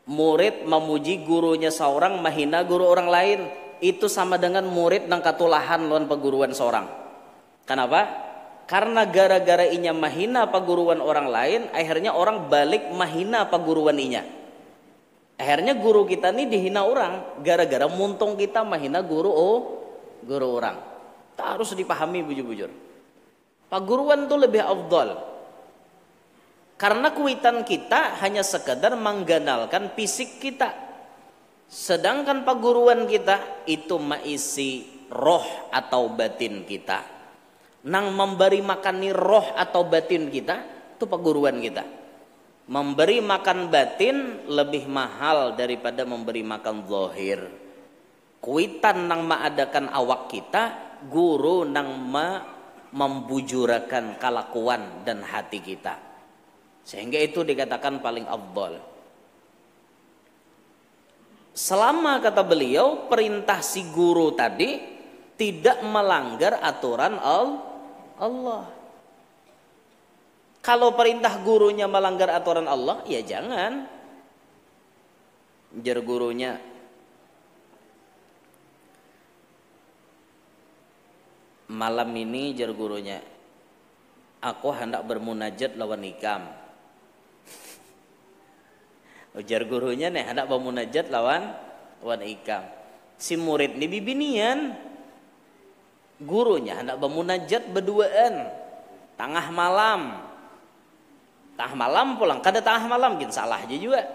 Murid memuji gurunya seorang, mahina guru orang lain, itu sama dengan murid nang katulahan lawan peguruan seorang. Kenapa? Karena gara-gara inya mahina peguruan orang lain, akhirnya orang balik mahina peguruan inya. Akhirnya guru kita ini dihina orang gara-gara muntung kita mahina guru orang. Tak harus dipahami bujur-bujur. Paguruan itu lebih afdal. Karena kuitan kita hanya sekedar mengganalkan fisik kita. Sedangkan paguruan kita itu maisi roh atau batin kita. Nang memberi makani roh atau batin kita itu paguruan kita. Memberi makan batin lebih mahal daripada memberi makan zahir. Kuitan nang maadakan awak kita, guru nang membujurakan kelakuan dan hati kita. Sehingga itu dikatakan paling afdal. Selama kata beliau perintah si guru tadi tidak melanggar aturan Allah. Kalau perintah gurunya melanggar aturan Allah, ya jangan. Jar gurunya, malam ini jar gurunya, aku hendak bermunajat lawan ikam. Ujar gurunya nih hendak bermunajat lawan ikam. Si murid ini bibinian. Gurunya hendak bermunajat berduaan. Tengah malam pulang, kada tengah malam gin salah aja juga.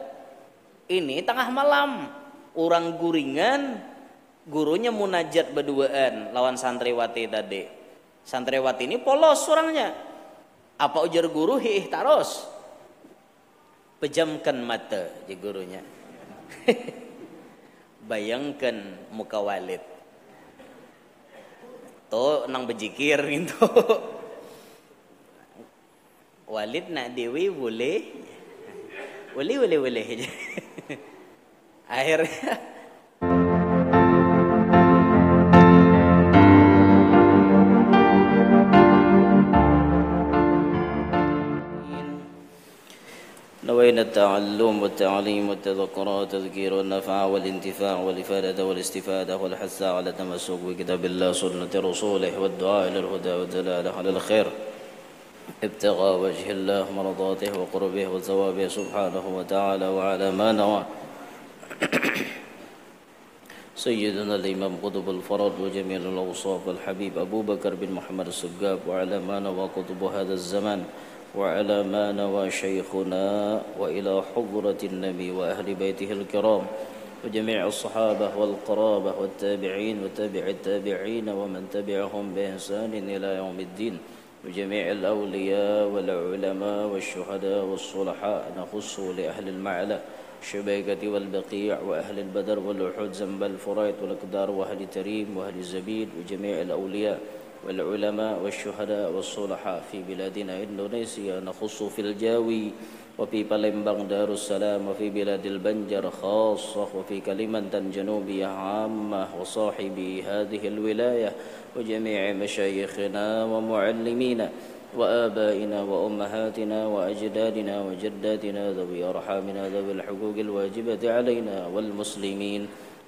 Ini tengah malam, orang guringan, gurunya munajat berduaan lawan santriwati tadi. Santriwati ini polos orangnya. Apa ujar guru? Hih taros. Pejamkan mata je gurunya. Bayangkan muka Walid. Tuh nang bejikir gitu. Walid nak dewi boleh aja. Akhirnya نوينا التعلم والتعليم والتذكر والتذكير والنفع والانتفاع والإفادة والاستفادة والحث على التمسك بكتاب الله سنة رسوله والدعاء إلى الهدى والدلالة على الخير ابتغاء وجه الله مرضاته وقربه وثوابه سبحانه وتعالى وعلى ما نوى سيدنا الإمام قطب الفرد وجميل الأوصاف الحبيب أبو بكر بن محمد السقاف وعلى ما نوى قطب هذا الزمان وعلى ما نوى شيخنا وإلى حضرة النبي وأهل بيته الكرام وجميع الصحابة والقرابة والتابعين وتابع التابعين ومن تبعهم بإحسان إلى يوم الدين وجميع الأولياء والعلماء والشهداء والصلحاء نخص لأهل المعلى الشبيكة والبقيع وأهل البدر والأحد زنب الفريت والأقدار وأهل تريم وأهل الزبيد وجميع الأولياء والعلماء والشهداء والصلحاء في بلادنا إندونيسيا نخص في الجاوي وفي بالمبang دار السلام وفي بلاد البنجر خاصة وفي كلمنتان جنوبية عامة وصاحبي هذه الولاية وجميع مشايخنا ومعلمينا وآبائنا وأمهاتنا وأجدادنا وجداتنا ذوي أرحامنا ذوي الحقوق الواجبة علينا والمسلمين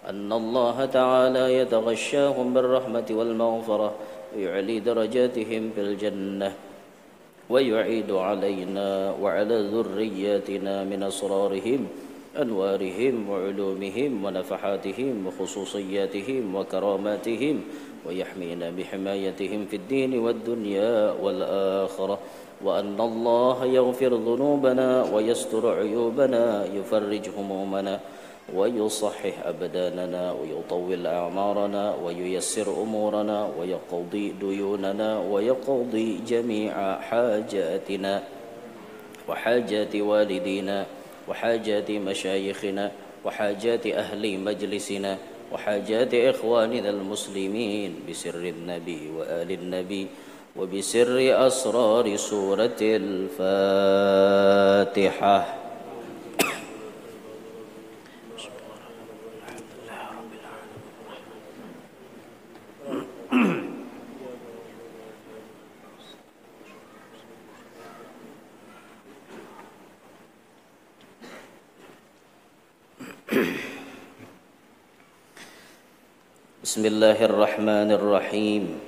أن الله تعالى يتغشاهم بالرحمة والمغفرة ويعلي درجاتهم في الجنة ويعيد علينا وعلى ذرياتنا من أسرارهم أنوارهم وعلومهم ونفحاتهم وخصوصياتهم وكراماتهم ويحمينا بحمايتهم في الدين والدنيا والآخرة وأن الله يغفر ذنوبنا ويستر عيوبنا يفرج همومنا ويصحح أبداننا ويطول أعمارنا وييسر أمورنا ويقضي ديوننا ويقضي جميع حاجاتنا وحاجات والدينا وحاجات مشايخنا وحاجات أهل مجلسنا وحاجات إخواننا المسلمين بسر النبي وآل النبي وبسر أسرار سورة الفاتحة. Bismillahirrahmanirrahim.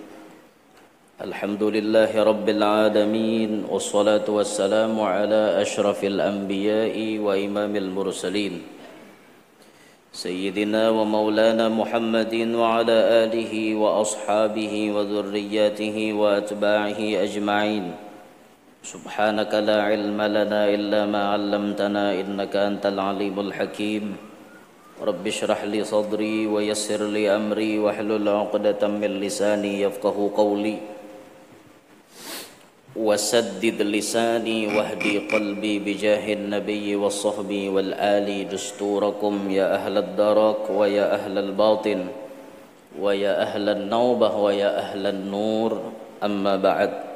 Alhamdulillahi rabbil alamin, wassalatu wassalamu ala asyrafil anbiya'i wa imamil mursalin, Sayyidina wa maulana Muhammadin wa ala alihi wa ashabihi wa dhurriyyatihi wa atba'ihi ajma'in. Subhanaka la ilma lana illa ma 'allamtana innaka antal alimul hakim. Rabbi shrah li sadri wa yassir li amri wahlul 'uqdatam min lisani yafqahu qawli wasaddid lisani wahdi qalbi bijahin nabiyyi was sahbi wal ali dusturakum ya ahlad darak wa ya ahlal batin wa ya ahlan nawbah wa ya ahlan nur amma ba'd.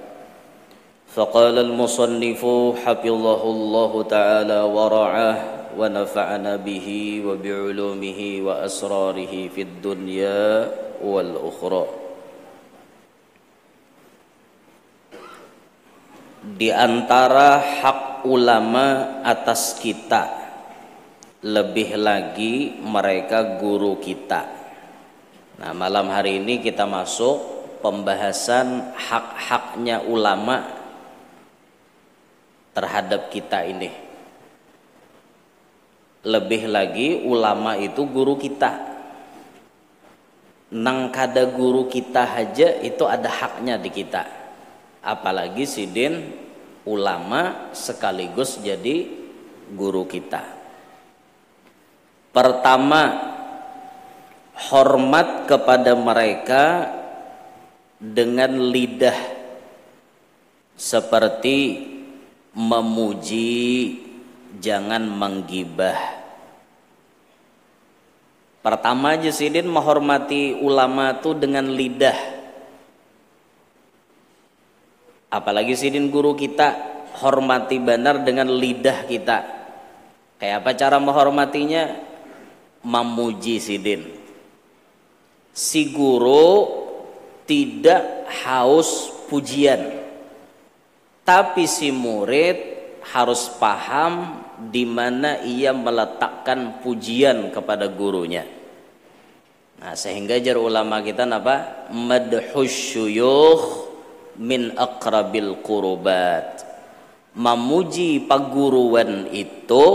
Faqala al-musannifu hafizahullahu ta'ala wa ra'ah wa nafa'ana bihi wa bi'ulumihi wa asrarihi fid dunya wal ukhra. Di antara hak ulama atas kita, lebih lagi mereka guru kita. Nah, malam hari ini kita masuk pembahasan hak-haknya ulama terhadap kita ini. Lebih lagi ulama itu guru kita. Nang kada guru kita aja itu ada haknya di kita. Apalagi sidin ulama sekaligus jadi guru kita. Pertama, hormat kepada mereka dengan lidah, seperti memuji, jangan menggibah. Pertama aja sidin menghormati ulama itu dengan lidah. Apalagi sidin guru kita, hormati benar dengan lidah kita. Kayak apa cara menghormatinya? Memuji sidin. Si guru tidak haus pujian, tapi si murid harus paham di mana ia meletakkan pujian kepada gurunya. Nah, sehingga jar ulama kita apa? Madhus syuyukh min aqrabil qurubat. Memuji paguruan itu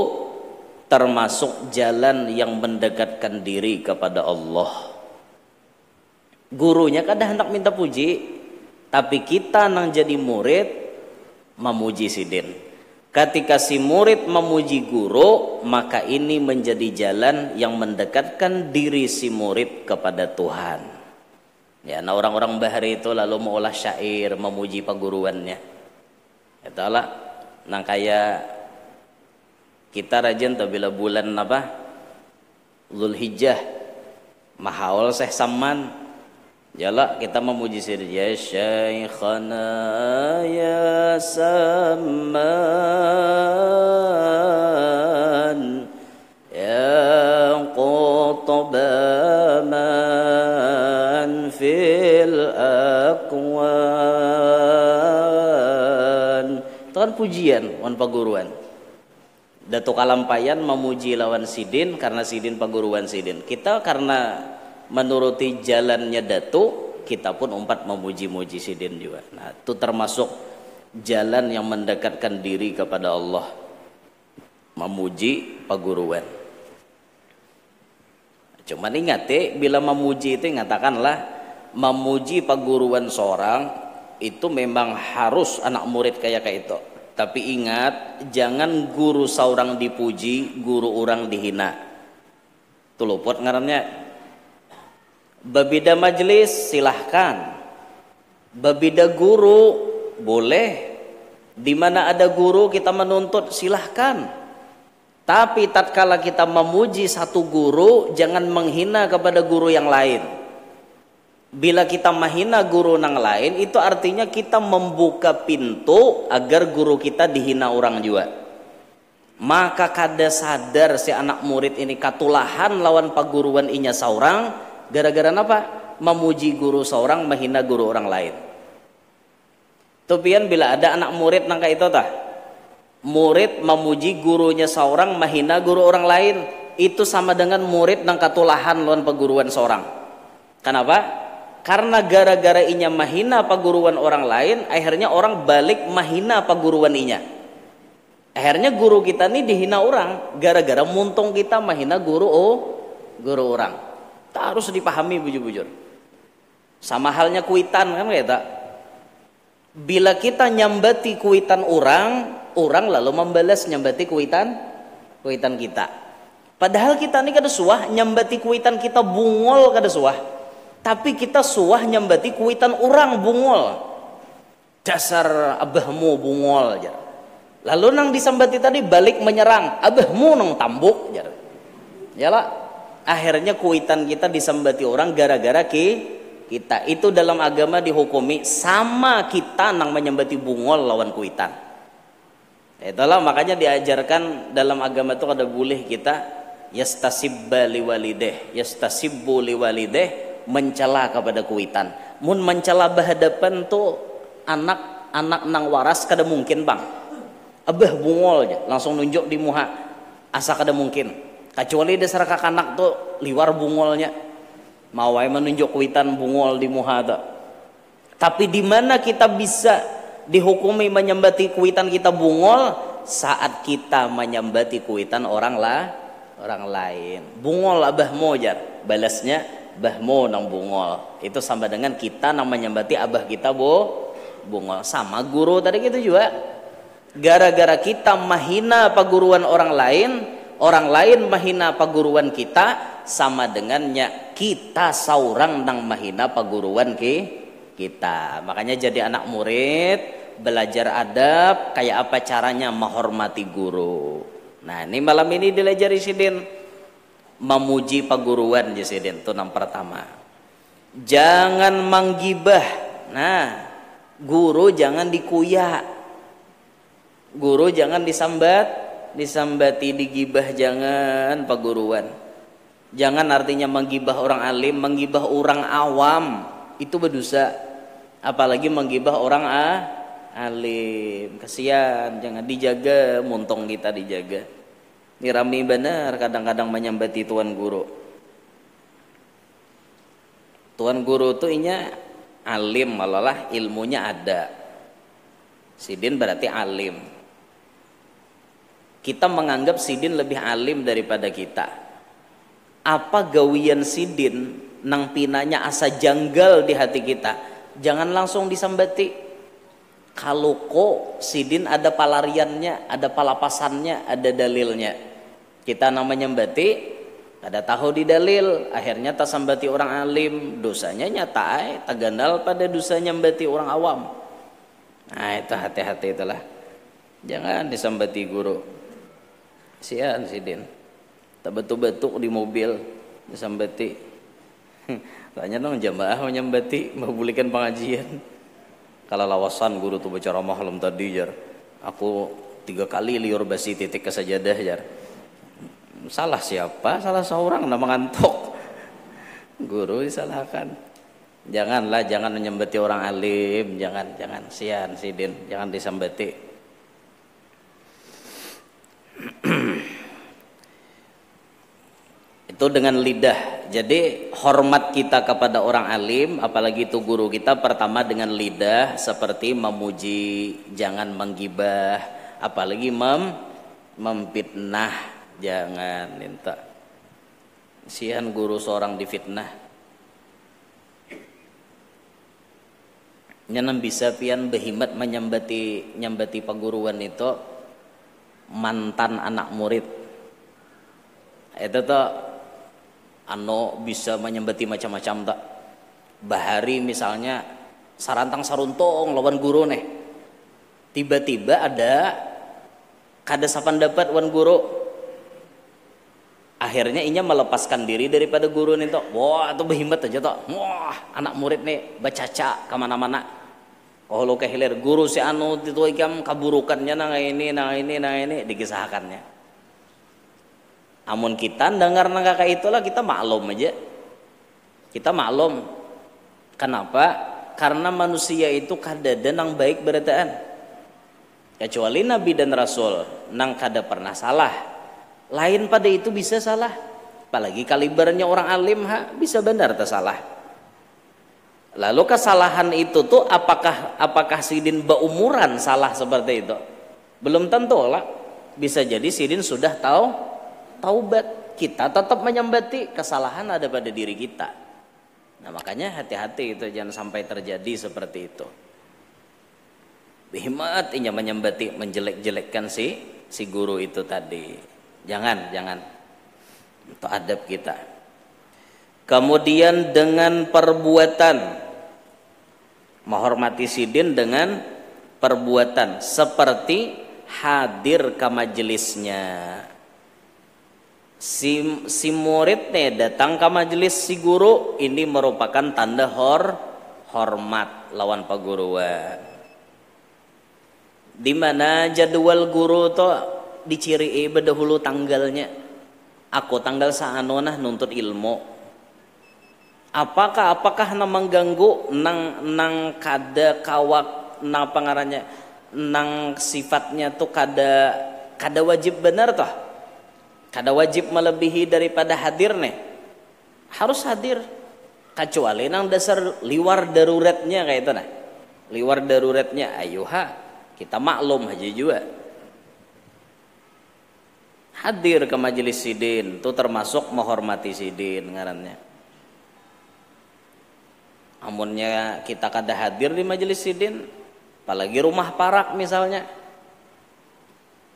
termasuk jalan yang mendekatkan diri kepada Allah. Gurunya kadang hendak minta puji, tapi kita nang jadi murid memuji sidin. Ketika si murid memuji guru, maka ini menjadi jalan yang mendekatkan diri si murid kepada Tuhan. Ya, nah orang-orang bahari itu lalu mengolah syair memuji paguruannya. Itulah, nah kayak kita rajin tuh bila bulan apa? Zulhijjah, mahaul Syekh Saman. Jala kita memuji sir ya Syekhana ya Saman ya Qutabaman fil akwan. Itu kan pujian wan paguruan. Datuk Kalampayan memuji lawan sidin karena sidin paguruan sidin. Kita karena menuruti jalannya datu, kita pun umpat memuji-muji sidin juga. Nah, itu termasuk jalan yang mendekatkan diri kepada Allah, memuji paguruan. Cuman ingat bila memuji itu ngatakanlah memuji paguruan seorang itu memang harus anak murid kayak itu. Tapi ingat, jangan guru seorang dipuji, guru orang dihina. Itu luput ngarannya. Babida majelis silahkan, babida guru boleh. Di mana ada guru kita menuntut silahkan. Tapi tatkala kita memuji satu guru, jangan menghina kepada guru yang lain. Bila kita menghina guru yang lain, itu artinya kita membuka pintu agar guru kita dihina orang juga. Maka kada sadar si anak murid ini katulahan lawan paguruan inya seorang. Gara-gara apa? Memuji guru seorang, menghina guru orang lain. Tupian bila ada anak murid nangka itu tah, murid memuji gurunya seorang, menghina guru orang lain, itu sama dengan murid nang katulahan lawan perguruan seorang. Kenapa? Karena gara-gara inya mahina paguruan orang lain, akhirnya orang balik mahina paguruan inya. Akhirnya guru kita nih dihina orang gara-gara muntung kita mahina guru orang. Tak harus dipahami bujur-bujur. Sama halnya kuitan kan kita. Bila kita nyambati kuitan orang lalu membalas nyambati kuitan kita. Padahal kita nih kada suah nyambati kuitan kita bungol kada suah. Tapi kita suah nyambati kuitan orang bungol. Dasar abahmu bungol jar. Lalu nang disambati tadi balik menyerang, abahmu nang tambuk jar. Yalah, akhirnya kuitan kita disambati orang gara-gara kita. Itu dalam agama dihukumi sama kita nang menyambati bungol lawan kuitan. Itulah makanya diajarkan dalam agama itu kada boleh kita yastasibba liwalideh, yastasibbu liwalideh, mencela kepada kuitan. Mun mencela berhadapan tuh anak nang waras kada mungkin bang. Abah bungol aja, langsung nunjuk di muha, asa kada mungkin. Kecuali dasar kakanak tuh liwar bungolnya, mawai menunjuk kuitan bungol di muha tuh. Tapi di mana kita bisa dihukumi menyambati kuitan kita bungol saat kita menyambati kuitan orang lain. Bungol abahmu jar, balasnya bahmu nang bungol. Itu sama dengan kita nang menyambati abah kita bungol. Sama guru tadi gitu juga. Gara-gara kita mahina paguruan orang lain mahina paguruan kita, sama dengannya kita saurang nang mahina paguruan kita. Makanya jadi anak murid belajar adab, kayak apa caranya menghormati guru. Nah ini malam ini dilajari sidin memuji paguruan sidin itu yang pertama. Jangan menggibah. Nah guru jangan dikuyak. Guru jangan disambati, digibah jangan paguruan. Jangan artinya menggibah orang alim, menggibah orang awam itu berdosa. Apalagi menggibah orang alim. Kasihan, jangan dijaga, muntong kita dijaga. Ini rame benar kadang-kadang menyambati tuan guru. Tuan guru tuh inya alim, malah ilmunya ada. Sidin berarti alim. Kita menganggap sidin lebih alim daripada kita. Apa gawian sidin nang pinanya asa janggal di hati kita, jangan langsung disambati. Kalau kok sidin ada palariannya, ada palapasannya, ada dalilnya, kita namanya nyambati ada tahu di dalil, akhirnya tak sambati orang alim, dosanya nyata tak gandal pada dosa nyambati orang awam. Nah itu hati-hati itulah, jangan disambati guru. Sian sidin tak betul-betul di mobil disambati. Tanya dong jamaah menyambati membulikan pengajian. Kalau lawasan guru tuh baca ramah malam tadi jar, aku 3 kali liur basi titik ke sajadah jar. Salah siapa? Salah seorang nama ngantuk. Guru disalahkan. Janganlah, jangan menyambati orang alim, jangan sian sidin, jangan disambati. Itu dengan lidah. Jadi hormat kita kepada orang alim, apalagi itu guru kita, pertama dengan lidah, seperti memuji, jangan menggibah, apalagi memfitnah, jangan minta. Sian guru seorang difitnah. Nyanam bisa pian behimat nyambati paguruan itu mantan anak murid. Itu tuh bisa menyambati macam-macam tak. Bahari misalnya sarantang saruntong lawan guru nih. Tiba-tiba ada kada sapandapat wan guru. Akhirnya inya melepaskan diri daripada guru nih tuh. Wah, itu behimat aja tuh. Wah, anak murid nih bacaca kemana-mana. Oh lo kehilir guru si anu itu ikam kaburukannya nang ini dikisahkannya. Amun kita dengar nang kakak itulah kita maklum aja. Kita maklum. Kenapa? Karena manusia itu kadada nang baik berataan. Kecuali Nabi dan Rasul nang kada pernah salah. Lain pada itu bisa salah. Apalagi kalibernya orang alim bisa benar tak salah. Lalu kesalahan itu tuh apakah Sidin berumuran salah seperti itu? Belum tentu lah. Bisa jadi Sidin sudah taubat. Kita tetap menyembati, kesalahan ada pada diri kita. Nah makanya hati-hati itu, jangan sampai terjadi seperti itu. Bihimat inya menyembati, menjelek-jelekkan si guru itu tadi. Jangan. Itu adab kita. Kemudian dengan perbuatan, menghormati Sidin dengan perbuatan seperti hadir ke majelisnya. Si muridnya datang ke majelis si guru, ini merupakan tanda hormat lawan paguruan. Di mana jadwal guru tuh diciri bedahulu tanggalnya. Aku tanggal saanonah nuntut ilmu. Apakah namang ganggu nang kada kawak nang pangarannya nang sifatnya tuh kada wajib benar toh. Kada wajib melebihi daripada hadir nih. Harus hadir. Kecuali nang dasar liwar daruratnya kayak itu nah. Liwar daruratnya ayuha kita maklum aja juga. Hadir ke majelis Sidin itu termasuk menghormati Sidin ngarannya. Amunnya kita kada hadir di majelis Sidin, apalagi rumah parak misalnya.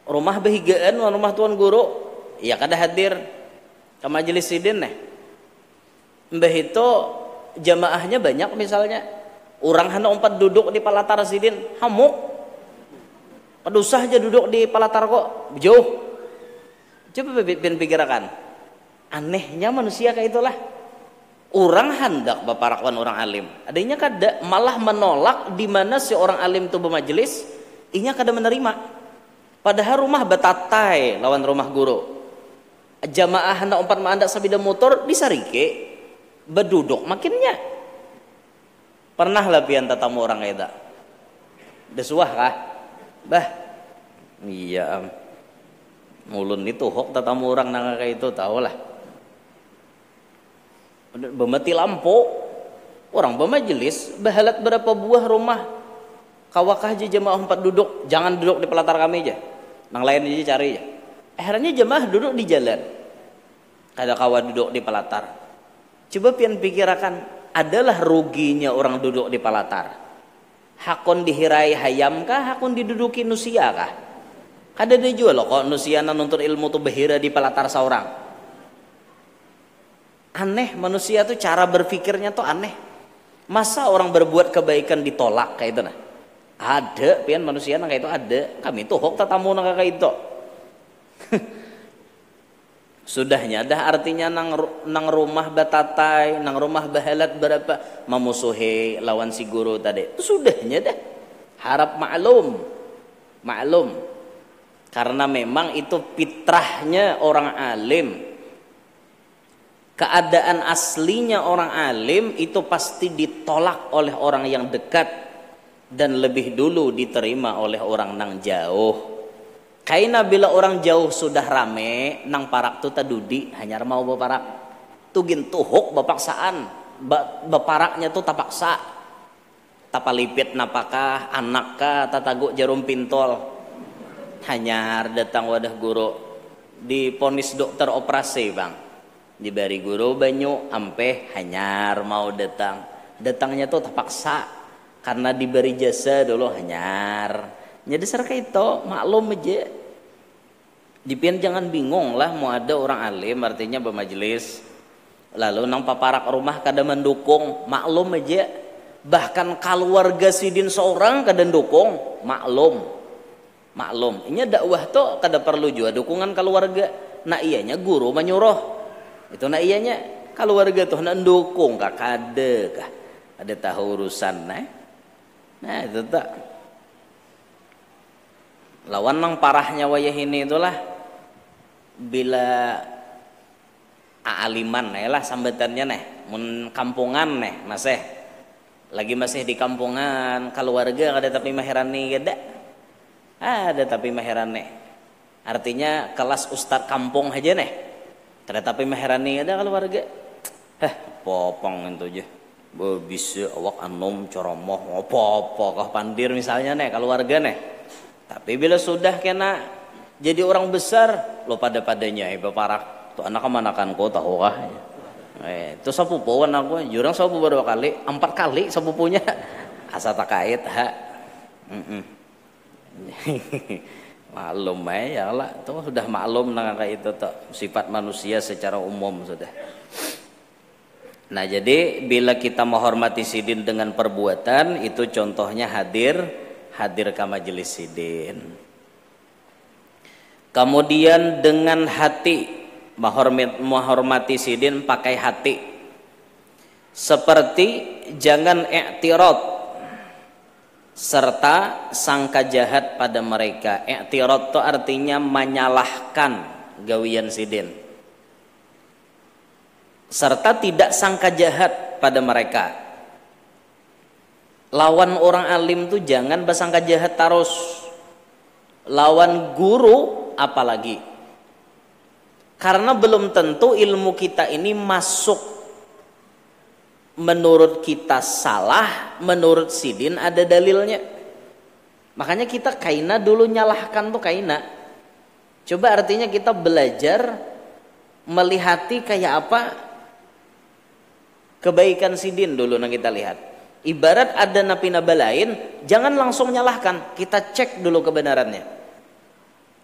Rumah behigaan rumah tuan guru, ya kada hadir ke majelis Sidin nih. Mbah itu jamaahnya banyak misalnya. Orang hanya umpat duduk di palatar Sidin, hamuk. Pedusah aja duduk di palatar kok, jauh. Coba pikirkan. Anehnya manusia kayak itulah. Orang hendak baparakwan orang alim. Adanya kada malah menolak di mana si orang alim itu bermajelis, inya kada menerima. Padahal rumah betatai lawan rumah guru. Jamaah hendak umpat maandak sabida motor disarike beduduk makinnya. Pernah lah pian tatamu orang kayak desuah kah? Bah. Iya. Mulun itu hok tatamu orang nang kayak itu tahulah. Bemati lampu orang bermajelis bahalat berapa buah rumah kawakah aja jemaah empat duduk, jangan duduk di pelatar kami aja, nang lain aja cari aja. Akhirnya jemaah duduk di jalan, kada kawa duduk di pelatar. Coba pian pikirkan, adalah ruginya orang duduk di pelatar. Hakon dihirai hayam kah, hakon diduduki nusia kah? Kada ada juga loh kok nusia nuntut ilmu tuh behira di pelatar seorang. Aneh, manusia tuh cara berpikirnya tuh aneh. Masa orang berbuat kebaikan ditolak kayak itu nah? Ada pian manusia nang kayak itu ada. Kami tuh hok tatamu nang kayak itu. Sudahnya dah artinya nang rumah batatai, nang rumah bahalat berapa memusuhi lawan si guru tadi. Itu sudahnya dah. Harap maklum. Karena memang itu fitrahnya orang alim. Keadaan aslinya orang alim itu pasti ditolak oleh orang yang dekat dan lebih dulu diterima oleh orang nang jauh. Kaina bila orang jauh sudah rame nang parak tu tadudi hanya mau baparak tugin tuhuk bapaksaan baparaknya tu tapaksa tapalipit napakah anakkah tataguk jarum pintol hanyar datang wadah guru diponis dokter operasi bang. Diberi guru banyu ampe hanyar mau datangnya tuh terpaksa karena diberi jasa dulu hanyar jadi serka itu maklum aja dipian jangan bingung lah mau ada orang alim artinya bermajelis lalu nang paparak rumah kada mendukung maklum aja bahkan keluarga Sidin seorang kada dukung maklum ini dakwah tuh kada perlu juga dukungan keluarga nah ianya guru menyuruh itu nak iyanya keluarga tuh nak dukung kah ada tahu urusan nah itu tak lawan nang parahnya wayah ini itulah bila aliman lah sambatannya mun kampungan masih di kampungan keluarga ada tapi maherani ada tapi maherani artinya kelas ustad kampung aja kada tapi maherani ada keluarga popong itu aja bisa awak anom coromoh apa-apa kah pandir misalnya nih keluarga nih. Tapi bila sudah kena jadi orang besar lo pada-padanya baparak tuh anak kemanakan kau tahu kah? Itu sepupuan aku jurang sepupu berapa kali 4 kali sepupunya asa tak kait ha. Maklum ya lah tuh sudah maklum nang kayak itu tuh sifat manusia secara umum sudah. Nah jadi bila kita menghormati sidin dengan perbuatan itu contohnya hadir ke majelis sidin. Kemudian dengan hati menghormati sidin pakai hati. Seperti jangan i'tirad serta sangka jahat pada mereka. I'tirad itu artinya menyalahkan gawian sidin. Serta tidak sangka jahat pada mereka. Lawan orang alim tuh jangan bersangka jahat terus. Lawan guru apalagi. Karena belum tentu ilmu kita ini masuk menurut kita salah, menurut sidin ada dalilnya. Makanya kita kaina dulu nyalahkan tuh kaina. Coba artinya kita belajar melihati kayak apa kebaikan sidin dulu yang kita lihat. Ibarat ada napi-naba lain, jangan langsung nyalahkan. Kita cek dulu kebenarannya.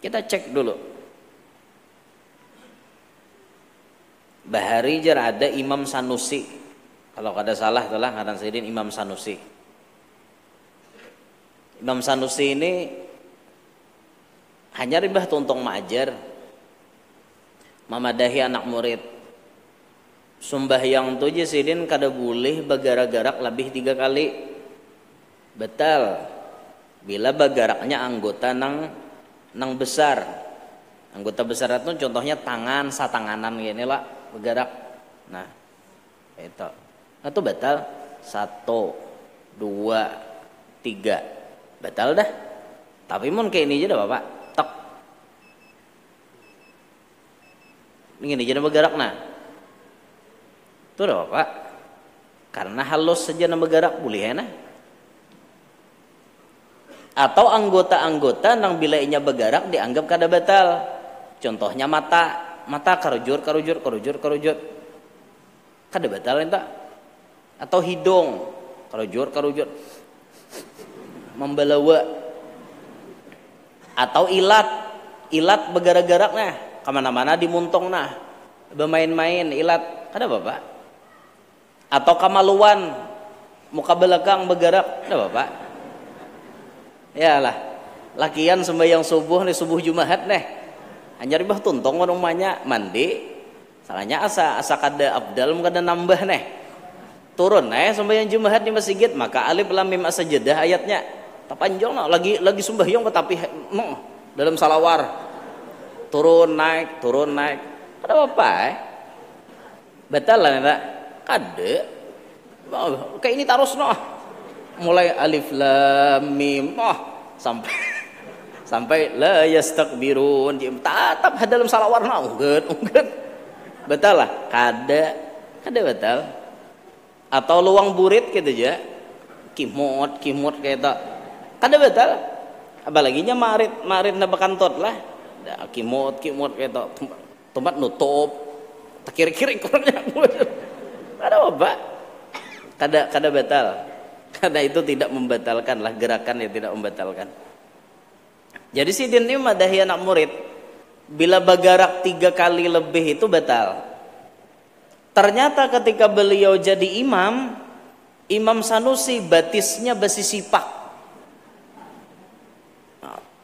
Kita cek dulu. Bahari jar ada Imam Sanusi. Kalau ada salah itulah ngaran sidin Imam Sanusi. Imam Sanusi ini hanya ribah tuntong maajar. Mamadahi anak murid. Sembahyang tuh sidin kada boleh bagara-garak lebih 3 kali. Betal. Bila bagaraknya anggota nang besar. Anggota besar itu contohnya tangan, satanganan gini lah bergerak. Nah, itu. Itu betal. 1, 2, 3. Betal dah. Tapi mun kayak ini aja dah Bapak. Tok. Ini aja bergerak nah. Itu dah Bapak. Karena halus saja nama bergerak boleh ya nah. Atau anggota-anggota nang bila inya bergerak dianggap kada batal. Contohnya mata karujur. Kada batal entah. Atau hidung karujur membelawa. Atau ilat bergerak-gerak nah kemana-mana dimuntong nah bermain-main ilat kada Bapak. Atau kamaluan muka belakang bergerak ada Bapak. Ya lah lakian sembahyang subuh nih subuh Jumat nih hanya ribah tuntong rumahnya mandi salahnya asa kada abdal kada nambah nih turun sembahyang Jumat di masjid maka alif lam mim as-sajdah ayatnya tapanjol no lagi sembahyang tapi no dalam salawar turun naik ada apa betul lah enggak kada kayak ini terus no mulai alif lam mim sampai la yastakbirun tetap dalam salawar ungget betul lah kada betul. Atau luang burit gitu aja kimot kayak tak kada betul. Apalagi nya marit na bakantot lah kimot kayak tak tempat nutup tak kiri kurangnya ada apa kada betul. Karena itu tidak membatalkan lah gerakan yang tidak membatalkan. Jadi sidin ini madahi anak murid bila bagarak 3 kali lebih itu batal. Ternyata ketika beliau jadi Imam Sanusi batisnya besi sipak.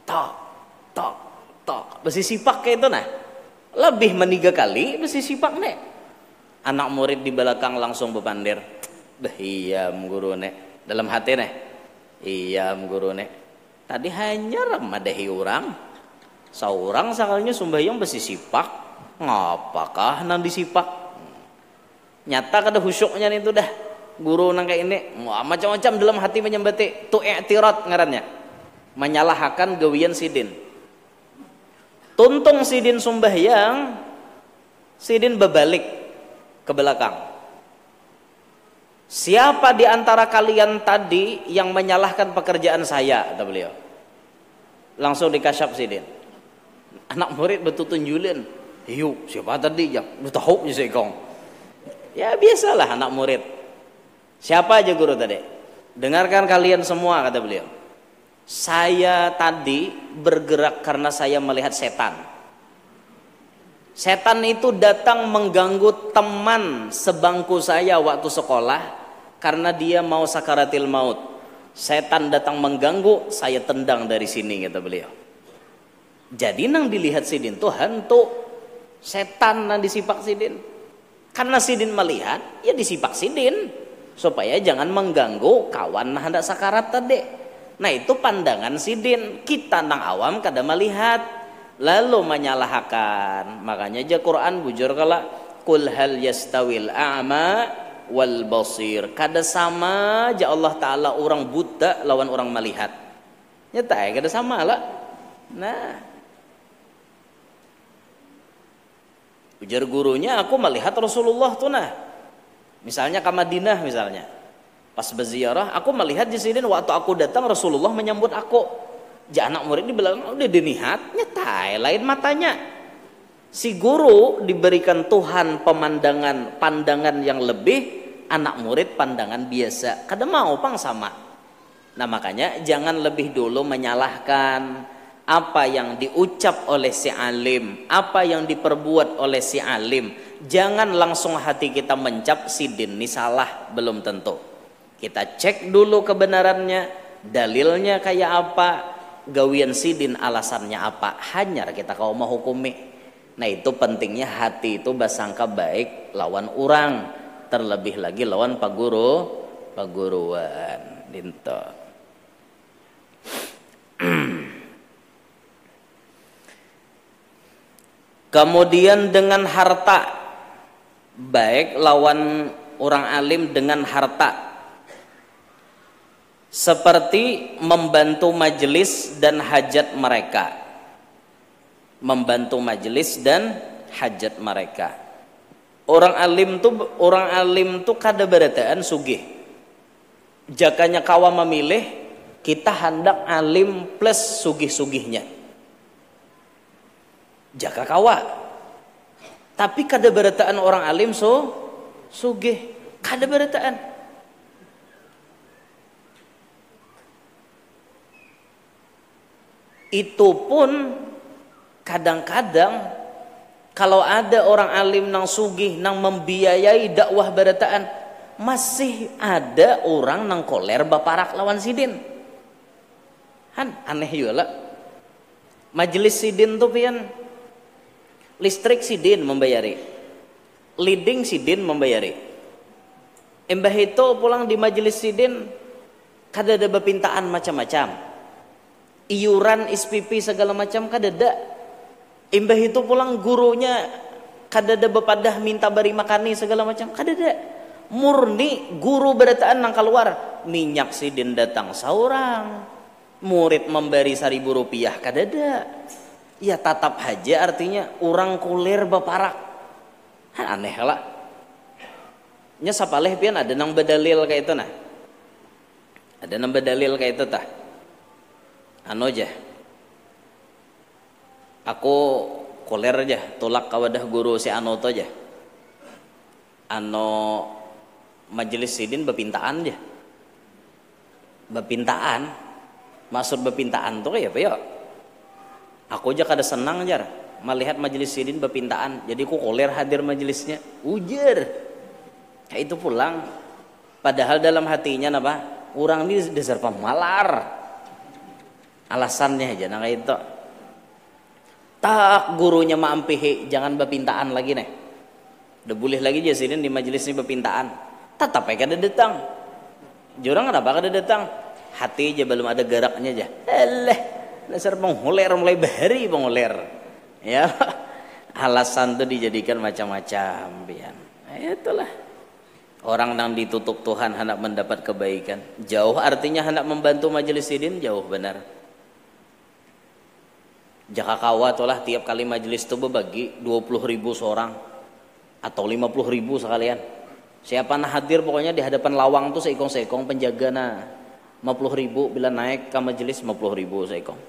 Tok besi sipak kayak itu nah. Lebih men 3 kali besi sipak nih. Anak murid di belakang langsung bepandir. Iya guru nek dalam hati nih. Iya guru nek. Tadi hanya madahi orang. Seorang sakalnya sembahyang besi sipak. Ngapakah nang disipak? Nyata kada khusyuknya itu dah. Guru nang kayak ini macam-macam dalam hati menyembati. Tu i'tirad ngarannya. Menyalahkan gawian sidin. Tuntung sidin sembahyang, sidin berbalik ke belakang. Siapa di antara kalian tadi yang menyalahkan pekerjaan saya, kata beliau. Langsung dikasyaf sidin. Anak murid betul tunjulin. Yuk, siapa tadi yang tahu je sekong. Ya biasalah anak murid. Siapa aja guru tadi? Dengarkan kalian semua, kata beliau. Saya tadi bergerak karena saya melihat setan. Setan itu datang mengganggu teman sebangku saya waktu sekolah karena dia mau sakaratil maut. Setan datang mengganggu, saya tendang dari sini, kata beliau. Jadi nang dilihat sidin tuh hantu, setan nang disipak sidin. Karena sidin melihat, ya disipak sidin supaya jangan mengganggu kawan hendak sakarat tadi. Nah itu pandangan sidin. Kita nang awam kada melihat, lalu menyalahkan. Makanya aja Quran bujur kala, qul hal yastawil a'ma wal basir. Kada sama aja Allah Ta'ala orang buta lawan orang melihat. Nyata ya kada sama lah. Nah, ujar gurunya, aku melihat Rasulullah tuh nah. Misalnya ke Madinah misalnya. Pas berziarah, aku melihat di sini waktu aku datang Rasulullah menyambut aku. Ja anak murid di belakang udah dilihat, nyata lain matanya. Si guru diberikan Tuhan pandangan yang lebih, anak murid pandangan biasa. Kada mau pang sama. Nah makanya jangan lebih dulu menyalahkan apa yang diucap oleh si alim, apa yang diperbuat oleh si alim. Jangan langsung hati kita mencap sidin ini salah, belum tentu. Kita cek dulu kebenarannya, dalilnya kayak apa, gawian sidin alasannya apa. Hanyar kita kau mau hukumi. Nah itu pentingnya hati itu bersangka baik lawan orang, terlebih lagi lawan paguruan dinto. Kemudian dengan harta, baik lawan orang alim dengan harta, seperti membantu majelis dan hajat mereka. Membantu majelis dan hajat mereka. Orang alim tuh kada berataan sugih. Jakanya kawa memilih, kita hendak alim plus sugih-sugihnya. Jaka kawa. Tapi kada berataan orang alim sugih, kada berataan. Itu pun kadang-kadang kalau ada orang alim nang sugih nang membiayai dakwah barataan, masih ada orang nang koler baparak lawan sidin. Han aneh juga lah. Majelis sidin tuh pian, listrik sidin membayari, leading sidin membayari. Embah itu pulang di majelis sidin kada ada bepintaan macam-macam, iuran SPP segala macam kada ada. Imbah itu pulang gurunya kada ada bepadah minta beri makani segala macam, kada ada. Murni guru berataan nang keluar, minyak sidin datang seorang, murid memberi Rp1.000 kada ada. Ya tatap haja artinya orang kulir beparak. Aneh lah. Nya sapaleh pian ada nang bedalil kayak itu nah. Ada nang bedalil kayak itu tah. Anu aja. Aku koler aja, tolak kawadah guru si Ano to aja. Ano majelis sidin bepintaan aja. Bepintaan, maksud bepintaan tuh kayak apa ya? Aku aja kada senang aja melihat majelis sidin bepintaan. Jadi aku koler hadir majelisnya, ujar. Kayak itu pulang. Padahal dalam hatinya apa? Orang ini dasar pemalar. Alasannya aja nah kayak itu. Tak gurunya maampihi, jangan bepintaan lagi nih. Udah boleh lagi aja sini di majelis ini bepintaan. Tetap kada datang. Jurang kenapa kada datang? Hati aja belum ada geraknya aja. Dasar penghuler mulai bahari penghuler. Ya, alasan tuh dijadikan macam-macam. Itulah. Orang yang ditutup Tuhan hendak mendapat kebaikan. Jauh artinya hendak membantu majelis sidin jauh benar. Jaka kawa tulah tiap kali majelis itu berbagi 20.000 seorang atau 50.000 sekalian. Siapa nah hadir pokoknya di hadapan lawang tuh seikong-seikong penjaga nah 50.000 bila naik ke majelis 50.000 seikong.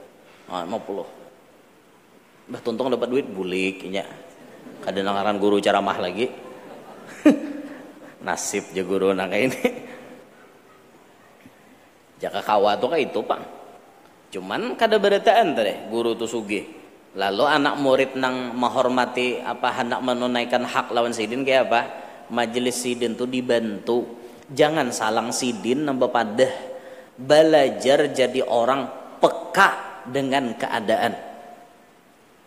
50. Bah tuntung dapat duit bulik nya. Kada nangaran guru ceramah lagi. Nasib je guru nah kayak ini. Jaka kawa tuh kayak itu, Pak. Cuman kada berataan teh guru tuh sugih. Lalu anak murid nang menghormati apa hendak menunaikan hak lawan sidin kayak apa? Majelis sidin tuh dibantu. Jangan salang sidin nambah padah. Belajar jadi orang peka dengan keadaan.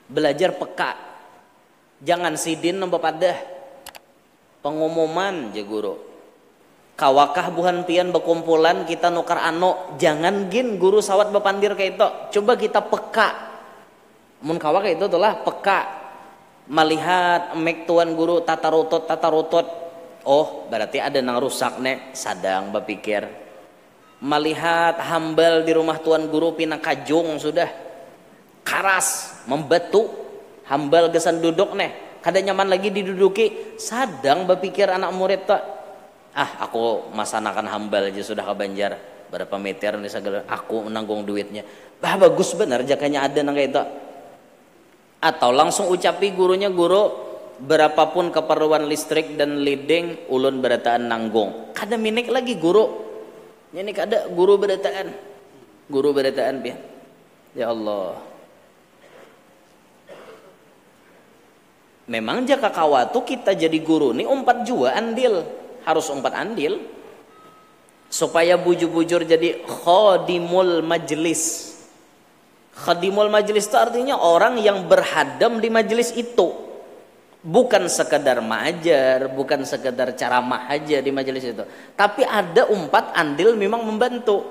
Belajar peka. Jangan sidin nambah padah. Pengumuman je guru. Kawakah buhan pian berkumpulan kita nukar ano. Jangan gin guru sawat bepandir kayak itu. Coba kita peka. Mun kawak itu itulah peka melihat mek tuan guru tata rutut. Oh berarti ada nang rusak nek sadang berpikir. Melihat hambal di rumah tuan guru pina kajung sudah karas membatu hambal gesan duduk nek kada nyaman lagi diduduki sadang berpikir anak murid tak. Aku masanakan hambal aja sudah ke Banjar berapa meter nih segala aku menanggung duitnya. Bagus benar jakanya ada nang kayak itu. Atau langsung ucapi gurunya, guru berapapun keperluan listrik dan leading ulun berataan nanggung. Kada minik lagi guru. Ini kada guru berataan. Guru berataan pian. Ya Allah. Memang jaka kawatu kita jadi guru nih umpat jua andil. Harus umpat andil. Supaya bujur-bujur jadi khadimul majlis. Khadimul majlis itu artinya orang yang berhadam di majelis itu. Bukan sekedar mengajar, bukan sekedar ceramah aja di majelis itu. Tapi ada umpat andil memang membantu.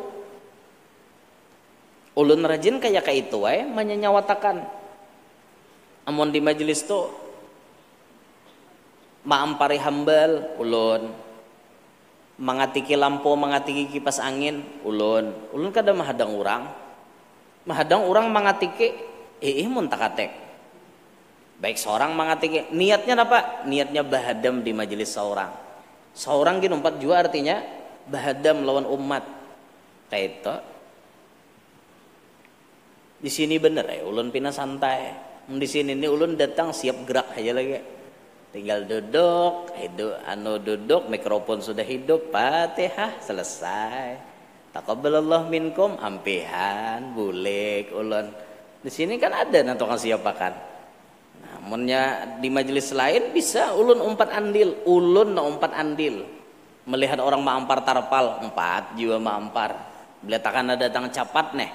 Ulun rajin kayak itu menyanyawatakan. Amun di majelis itu maampari hambal ulun. Mangatiki lampu, mangatiki kipas angin ulun. Ulun kada mahadang orang. Mahadang orang mangatike mun takatek. Baik seorang mangatike niatnya apa? Niatnya bahadam di majelis seorang. Seorang gin umpat jua artinya bahadam lawan umat. Kayak itu. Di sini bener ulun pina santai. Di sini nih ulun datang siap gerak aja lagi. Tinggal duduk, duduk, mikrofon sudah hidup, Fatihah selesai. Taqabbalallahu minkum ampihan bulik ulun. Di sini kan ada nantokan siapakan. Namunnya di majelis lain bisa ulun umpat andil, ulun na umpat andil. Melihat orang maampar tarpal, 4 jiwa maampar. Bila takkan ada datang capat nih.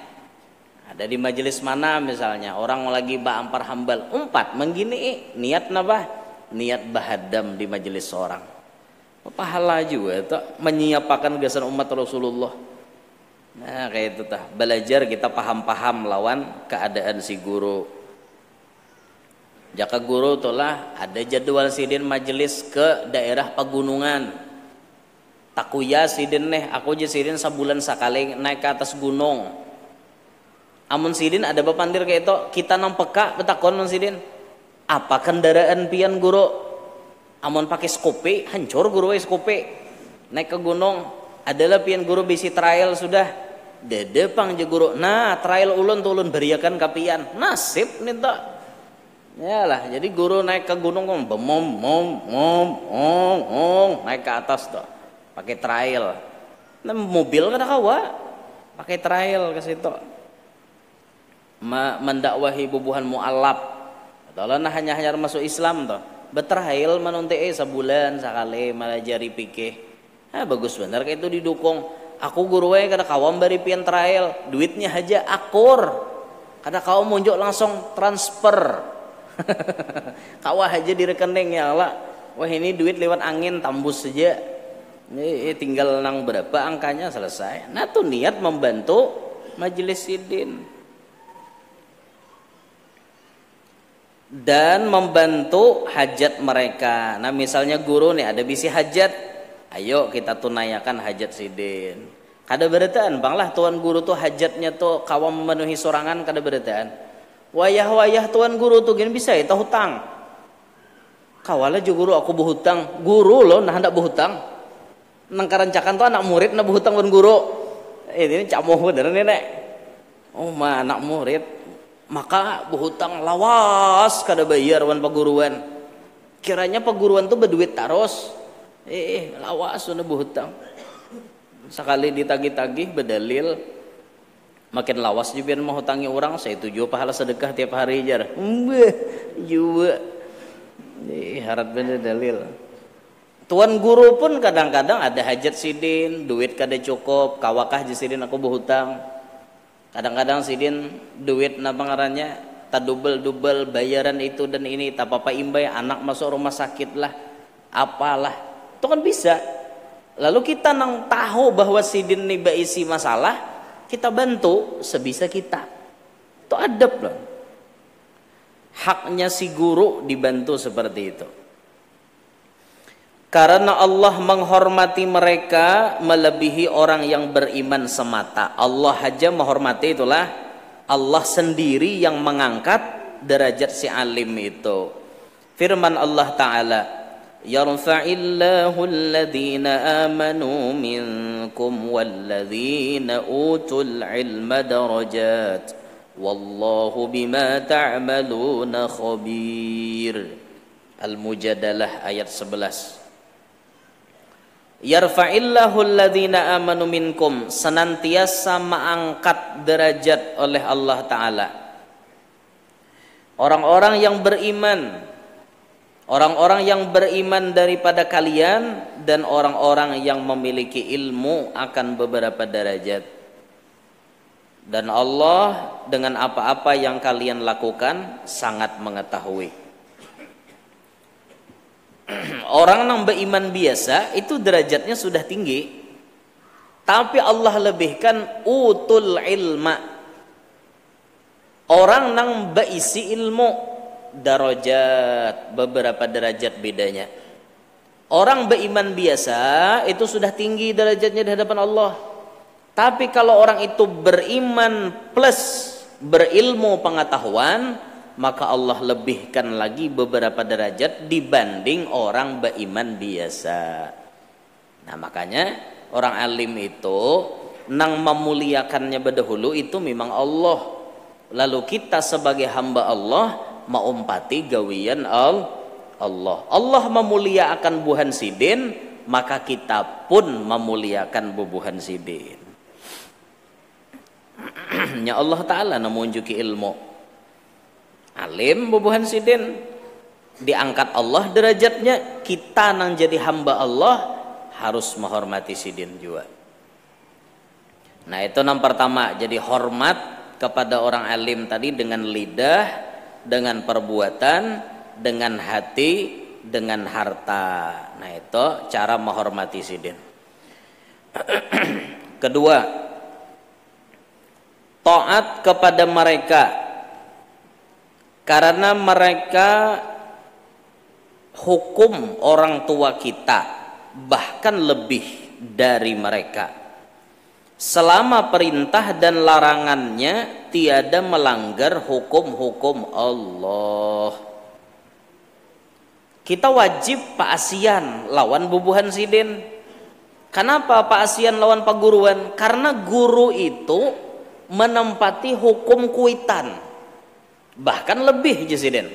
Ada di majelis mana misalnya orang lagi maampar hambal, 4 menggini niat napa? Niat bahadam di majelis seorang. Pahala juga itu menyiapakan gasan umat Rasulullah. Nah kayak itu tah belajar kita paham-paham lawan keadaan si guru. Jaka guru itulah ada jadwal sidin majelis ke daerah pegunungan. Takuya sidin aku aja sidin sebulan sekali naik ke atas gunung. Amun sidin ada bepandir kayak itu kita nang peka betakon mun sidin. Apa kendaraan pian guru? Amun pakai skope hancur guru skope. Naik ke gunung adalah pian guru bisi trial sudah. Dedepang je guru. Nah, trial ulun tuh ulun beriakan kapian. Nasib nih tak. Yalah, jadi guru naik ke gunung naik ke atas tuh. Pakai trial. Nah, mobil kada kawa. Pakai trial ke situ. Mendakwahi bubuhan mu'alaf. Atau nah hanya masuk Islam tuh. Betrail menunti sebulan sekali melajari pikih. Bagus benar kayak itu didukung. Aku guru kada kawam bari pian trial, duitnya aja akur. Kada kawam munjuk langsung transfer. Kawah aja di rekening ya Allah. Wah ini duit lewat angin tambus saja. Ini tinggal nang berapa angkanya selesai. Nah tuh niat membantu majelis sidin. Dan membantu hajat mereka. Nah misalnya guru nih ada bisi hajat. Ayo kita tunaikan hajat sidin. Kada berataan banglah tuan guru tuh hajatnya tuh kawam memenuhi sorangan kada berataan. Wayah-wayah tuan guru tuh gini bisa itu hutang. Kawala juga guru aku berhutang. Guru loh nah hendak berhutang. Nang karancakan tuh anak murid nah berhutang dengan guru. Ini camoh bener nenek. Oh mah anak murid. Maka berhutang lawas kada bayar wan paguruan. Kiranya paguruan tuh berduit taros. Lawas sudah berhutang. Sekali ditagih-tagih berdalil makin lawas juga mau hutangi orang, saya tujuh pahala sedekah tiap hari jar. Juga harap bener dalil. Tuan guru pun kadang-kadang ada hajat sidin, duit kada cukup, kawakah je sidin aku berhutang. Kadang-kadang sidin duit napa ngarannya tak double bayaran itu dan ini tak apa imbay anak masuk rumah sakit lah, apalah. Itu kan bisa. Lalu kita nang tahu bahwa sidin ini isi masalah, kita bantu sebisa kita. Itu adab loh. Haknya si guru dibantu seperti itu. Karena Allah menghormati mereka melebihi orang yang beriman semata. Allah aja menghormati, itulah Allah sendiri yang mengangkat derajat si alim itu. Firman Allah Ta'ala, yarfa'illahu alladhina amanu minkum walladhina utul ilma darajat wallahu bima ta'maluna khabir. Al-Mujadalah ayat 11. Yarfa'illahu alladhina amanu minkum, senantiasa mengangkat derajat oleh Allah Ta'ala orang-orang yang beriman, orang-orang yang beriman daripada kalian dan orang-orang yang memiliki ilmu akan beberapa derajat. Dan Allah dengan apa-apa yang kalian lakukan sangat mengetahui. Orang yang beriman biasa itu derajatnya sudah tinggi, tapi Allah lebihkan utul ilma, orang yang berisi ilmu, darajat, beberapa derajat bedanya. Orang beriman biasa itu sudah tinggi derajatnya di hadapan Allah. Tapi kalau orang itu beriman plus berilmu pengetahuan, maka Allah lebihkan lagi beberapa derajat dibanding orang beriman biasa. Nah makanya orang alim itu nang memuliakannya berdahulu itu memang Allah. Lalu kita sebagai hamba Allah maumpati gawian Allah. Allah memuliakan buhan sidin, maka kita pun memuliakan bubuhan sidin. Ya Allah Ta'ala namunjuki ilmu alim bubuhan sidin diangkat Allah derajatnya. Kita nang jadi hamba Allah harus menghormati sidin juga. Nah itu yang pertama, jadi hormat kepada orang alim tadi dengan lidah, dengan perbuatan, dengan hati, dengan harta. Nah itu cara menghormati sidin. Kedua, taat kepada mereka karena mereka hukum orang tua kita, bahkan lebih dari mereka. Selama perintah dan larangannya tiada melanggar hukum-hukum Allah. Kita wajib paasian lawan bubuhan sidin. Kenapa paasian lawan paguruan? Karena guru itu menempati hukum kuitan, bahkan lebih jesiden.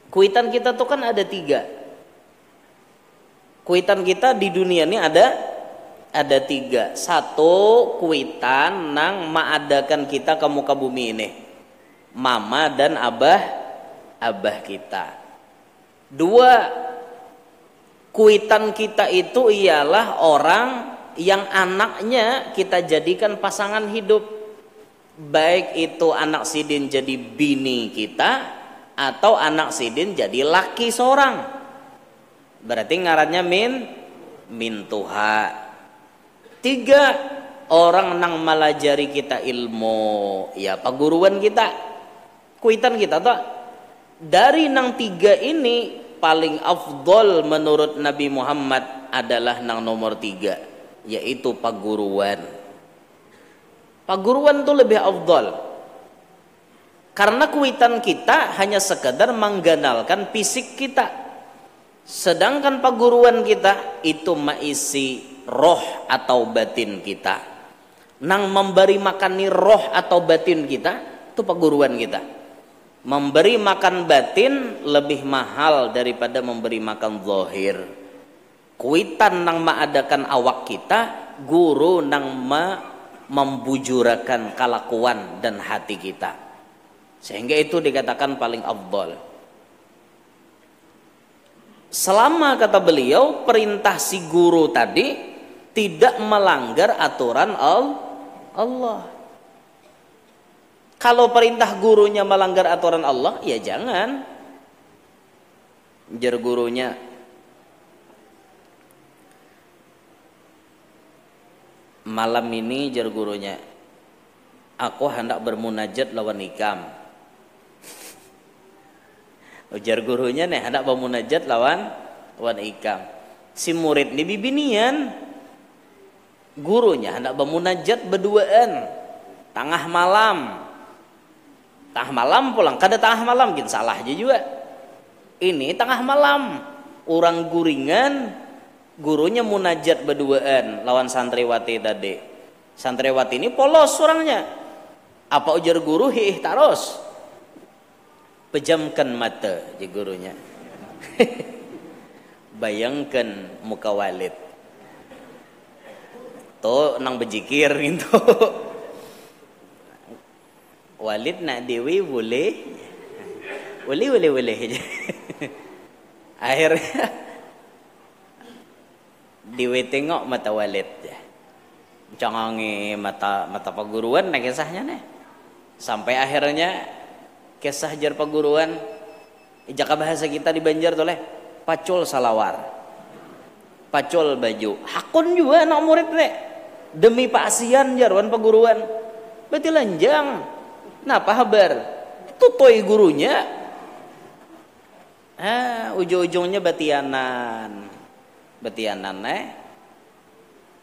Kuitan kita tuh kan ada 3. Kuitan kita di dunia ini ada 3. Satu, kuitan nang maadakan kita ke muka bumi ini, mama dan abah kita. 2, kuitan kita itu ialah orang yang anaknya kita jadikan pasangan hidup, baik itu anak sidin jadi bini kita atau anak sidin jadi laki seorang, berarti ngarannya min tuha. 3, orang nang malajari kita ilmu, ya paguruan kita, kuitan kita tuh. Dari nang 3 ini paling afdol menurut Nabi Muhammad adalah nang nomor 3, yaitu paguruan. Paguruan tuh lebih afdol, karena kuitan kita hanya sekedar mengganalkan fisik kita, Sedangkan perguruan kita itu maisi roh atau batin kita. Nang memberi makan ni roh atau batin kita, itu perguruan kita. Memberi makan batin lebih mahal daripada memberi makan zahir. Kuitan nang maadakan awak kita, guru nang membujurakan kelakuan dan hati kita. Sehingga itu dikatakan paling afdal. Selama kata beliau perintah si guru tadi tidak melanggar aturan Allah. Kalau perintah gurunya melanggar aturan Allah, ya jangan. Jar gurunya, malam ini jar gurunya, aku hendak bermunajat lawan ikam. Ujar gurunya nih hendak bermunajat lawan ikam. Si murid ini bibinian. Gurunya hendak bermunajat berduaan. Tengah malam pulang. Kada tengah malam gin salah aja juga. Ini tengah malam. Orang guringan, gurunya munajat berduaan lawan santriwati tadi. Santriwati ini polos orangnya. Apa ujar guru? Taros. Pejamkan mata je gurunya. Bayangkan muka Walid. Tuh nang bejikir gitu. Walid nak dewi boleh. Boleh. Akhirnya dewi tengok mata Walid. Cangangi mata perguruan nah kisahnya nih. Sampai akhirnya kisah jar perguruan jaka bahasa kita di Banjar tuh leh pacul salawar, pacul baju, hakun juga anak murid nih demi pasian jarwan perguruan berarti lanjang. Napa habar tutoi gurunya ujung-ujungnya batianan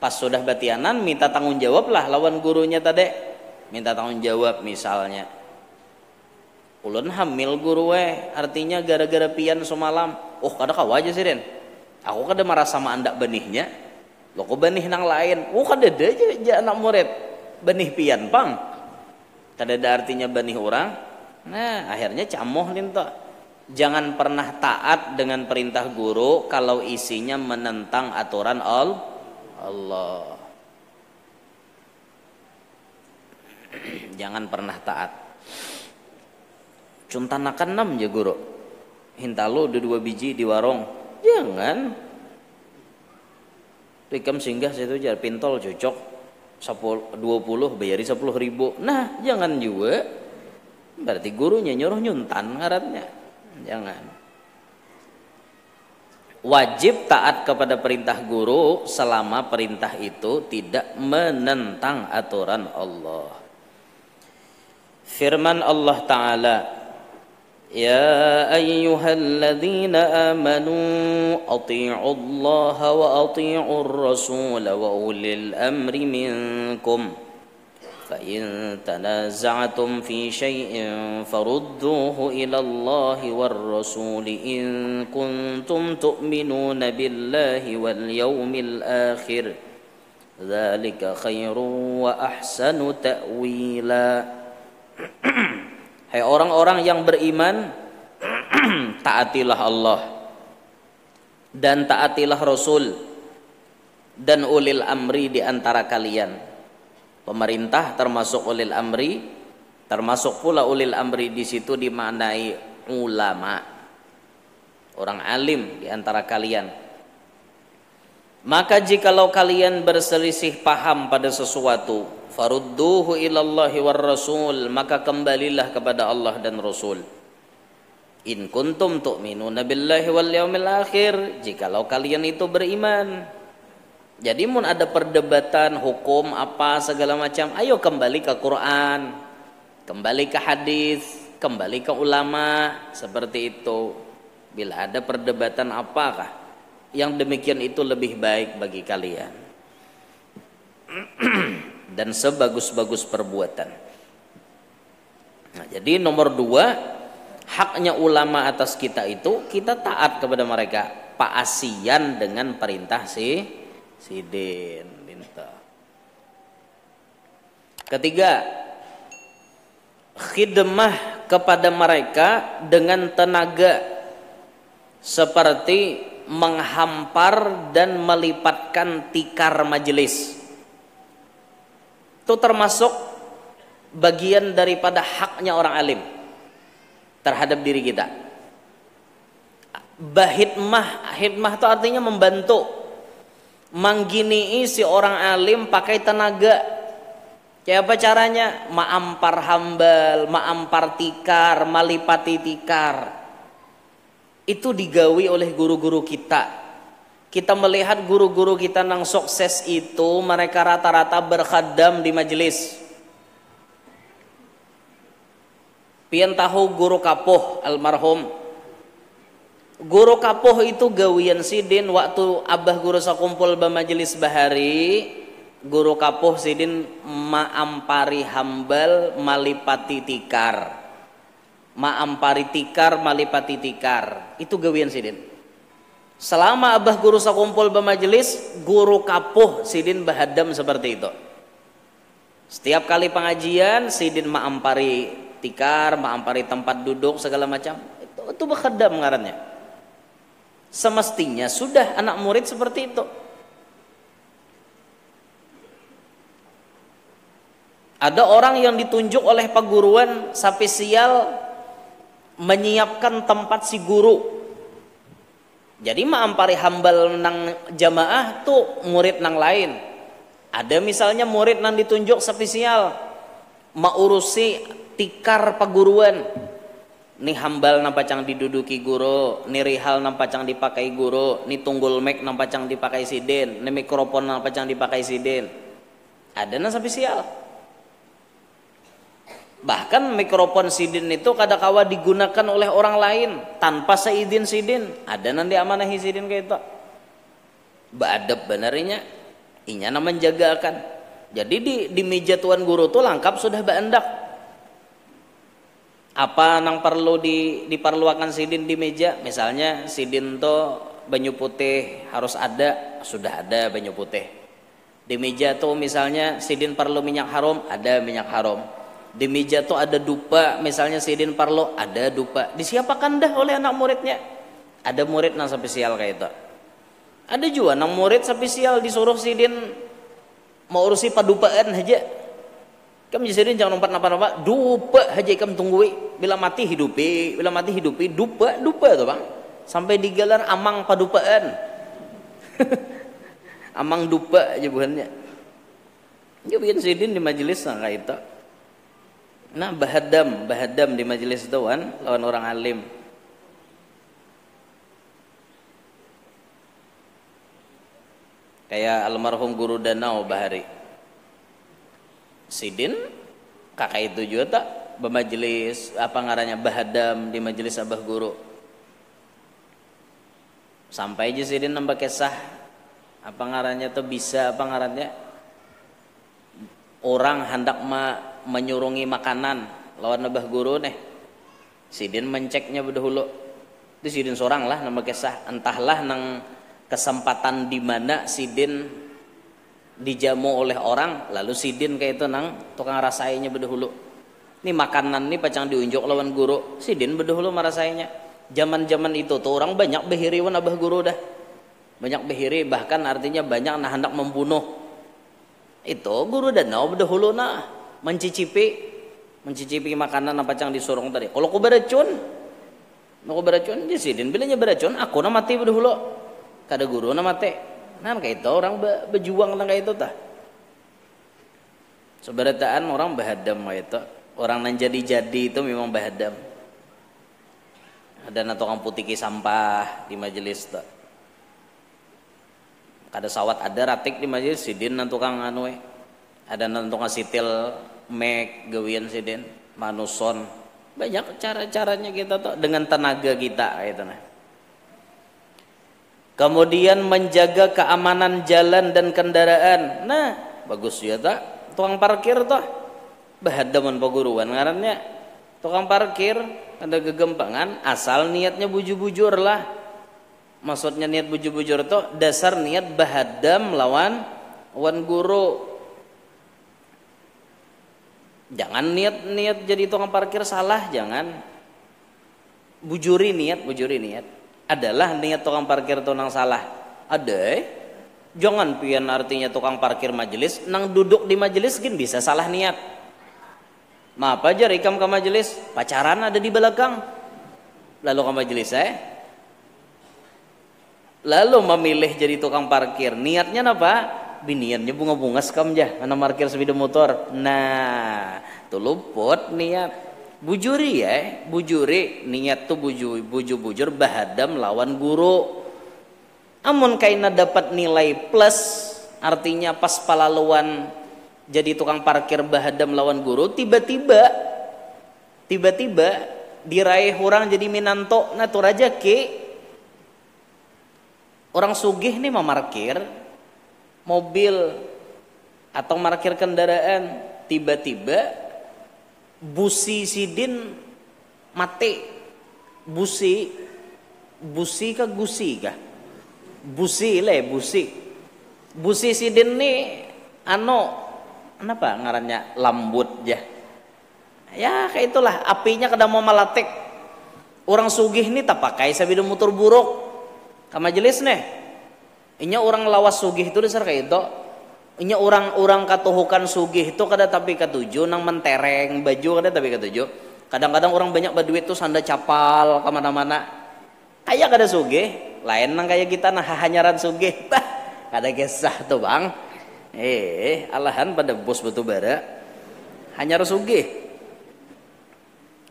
pas sudah batianan minta tanggung jawab lah lawan gurunya tadi, minta tanggung jawab misalnya ulun hamil guru artinya gara-gara pian semalam. Kada kau aja sih Den, aku kada marah sama andak benihnya lo kok benih nang lain. Kada ada aja anak murid benih pian pang, kada ada artinya benih orang. Nah akhirnya camoh linto. Jangan pernah taat dengan perintah guru kalau isinya menentang aturan Allah. Jangan pernah taat. Cuntanakan 6 ya guru. Hintalo ada 2 biji di warung. Jangan. Ikam singgah situ jar pintol cocok 20 bayari 10.000. Nah, jangan juga. Berarti gurunya nyuruh nyuntan ngarannya. Jangan. Wajib taat kepada perintah guru selama perintah itu tidak menentang aturan Allah. Firman Allah Ta'ala, Ya ayyuhalladzina amanu ati'u Allah wa ati'u ar-rasul wa ulil amri minkum fa in tanaza'tum fi shay'in farudduhu ila Allah war rasul in kuntum tu'minuna billahi wal yawmil akhir dzalika khairun wa ahsanu ta'wila. Hai orang-orang yang beriman, taatilah Allah dan taatilah Rasul dan ulil amri di antara kalian. Pemerintah termasuk ulil amri, termasuk pula ulil amri di situ dimaknai ulama, orang alim di antara kalian. Maka jikalau kalian berselisih paham pada sesuatu, farudduhu ilallahi war rasul, maka kembalilah kepada Allah dan Rasul. In kuntum tu'minuna billahi wal yaumil akhir, jikalau kalian itu beriman. Jadi mun ada perdebatan hukum apa segala macam, ayo kembali ke Quran, kembali ke hadis, kembali ke ulama, seperti itu. Bila ada perdebatan apakah yang demikian itu lebih baik bagi kalian dan sebagus-bagus perbuatan. Nah, jadi nomor 2, haknya ulama atas kita itu kita taat kepada mereka. paasian dengan perintah sidin. Ketiga, khidmah kepada mereka dengan tenaga seperti menghampar dan melipatkan tikar majelis. Itu termasuk bagian daripada haknya orang alim terhadap diri kita. Bahidmah, hidmah itu artinya membantu, mangginii si orang alim pakai tenaga. Kayak apa caranya? Ma'ampar hambal, ma'ampar tikar, malipati tikar. Itu digawi oleh guru-guru kita. Kita melihat guru-guru kita yang sukses itu, mereka rata-rata berkhadam di majelis. Pian tahu guru Kapoh almarhum. Guru Kapoh itu gawian sidin waktu abah guru sakumpul ba majelis bahari. Guru Kapoh sidin ma'ampari hambal malipati tikar. Ma'ampari tikar malipati tikar. Itu gawian sidin. Selama abah guru sakumpul ba majelis, guru Kapoh sidin bahadam seperti itu. Setiap kali pengajian sidin ma'ampari tikar, ma'ampari tempat duduk segala macam. Itu bahadam ngarannya. Semestinya sudah anak murid seperti itu. Ada orang yang ditunjuk oleh paguruan spesial menyiapkan tempat si guru. Jadi ma'ampari hambal nang jamaah tuh murid nang lain. Ada misalnya murid nang ditunjuk spesial maurusi tikar paguruan. Nih hambal nang pacang diduduki guru, nih rihal nang pacang dipakai guru, nih tunggul mic nang pacang dipakai sidin, nih mikrofon nang pacang dipakai sidin. Ada nang spesial. Bahkan mikrofon sidin itu kadakawa digunakan oleh orang lain tanpa seizin sidin. Ada nanti amanahi sidin kayak itu. Beadab benarnya, inya nama menjagakan. Jadi di meja tuan guru tuh lengkap sudah baendak. Apa nang perlu diperluakan sidin di meja? Misalnya sidin tuh banyu putih harus ada, sudah ada banyu putih. Di meja tuh misalnya sidin perlu minyak harum, ada minyak harum. Di meja tuh ada dupa, misalnya sidin parlo, ada dupa. Disiapakan dah oleh anak muridnya. Ada murid nang spesial kayak itu. Ada juga nang murid spesial disuruh sidin mau urusi padupaan aja. Kamu sidin jangan lompat napa-napa, dupa aja kamu tunggui. Bila mati hidupi, dupa tuh bang. Sampai digelar amang padupaan. Amang dupa aja bukannya. Dia bikin sidin di majelis nang kayak itu. Nah bahadam di majelis itu kan lawan orang alim. Kayak almarhum guru Danau Bahari. Sidin kakak itu juga tak bermajelis apa ngarannya bahadam di majelis abah guru. Sampai aja sidin nambah kisah apa ngarannya tuh bisa apa ngarannya orang hendak menyurungi makanan lawan abah guru nih. Sidin menceknya berdahulu. Itu sidin seorang lah nama kisah. Entahlah nang kesempatan di mana sidin dijamu oleh orang, lalu sidin kayak itu nang tukang rasainya berdahulu. Ini makanan nih pacang diunjuk lawan guru. Sidin berdahulu merasainya. Zaman-zaman itu tuh orang banyak behiri wan abah guru dah. Banyak behiri bahkan artinya banyak nah hendak membunuh. Itu guru Danau berdahulu nah mencicipi makanan apa yang disurung tadi. Kalau aku beracun di sidin bilanya beracun, aku na mati berdahulu. Kada guru na mati. Nah kayak itu orang berjuang nang kayak itu tah. Seberataan orang bahadam kayak itu. Orang nan jadi itu memang bahadam. Ada na tukang putiki sampah di majelis tah. Kada sawat ada ratik di majelis sidin nan tukang anu ada nan tukang sitil mek gawian sidin manuson. Banyak cara-caranya kita tuh dengan tenaga kita gitu nah. Kemudian menjaga keamanan jalan dan kendaraan. Nah, bagus ya tak? Tukang parkir tuh bahadaman paguruan ngarannya. Tukang parkir ada gegempangan asal niatnya bujur-bujur lah. Maksudnya niat bujur-bujur itu dasar niat bahadam lawan guru. Jangan niat jadi tukang parkir salah, jangan. Bujuri niat. Adalah niat tukang parkir itu nang salah. Ada. Jangan pian artinya tukang parkir majelis, nang duduk di majelis gin bisa salah niat. Apa aja ikam ke majelis, pacaran ada di belakang. Lalu ke majelis lalu memilih jadi tukang parkir, niatnya apa? Biniannya bunga-bunga sekam jah, karena parkir sepeda motor. Nah, tuh luput niat. Bujuri bujuri niat tuh bujur bahadam lawan guru. Amun kaina dapat nilai plus, artinya pas palaluan jadi tukang parkir bahadam lawan guru, tiba-tiba diraih orang jadi minanto, nah tuh raja ke orang sugih nih memarkir mobil atau markir kendaraan, tiba-tiba busi sidin mati. Busi kah gusi kah? Busi sidin nih kenapa ngarannya lambut ya kayak itulah, apinya kada mau malatek. Orang sugih nih tak pakai sabida motor buruk ke majelis nih. Inya orang lawas sugih itu dasar kayak itu. Inya orang katuhukan sugih itu kada tapi ketujuh nang mentereng baju kada tapi ketujuh. Kadang-kadang orang banyak berduit tuh sanda capal kemana-mana. Kayak kada sugih, lain nang kayak kita nah hanyaran sugih. Kada gesah tuh bang. Alahan pada bos batu bara. Hanyar sugih.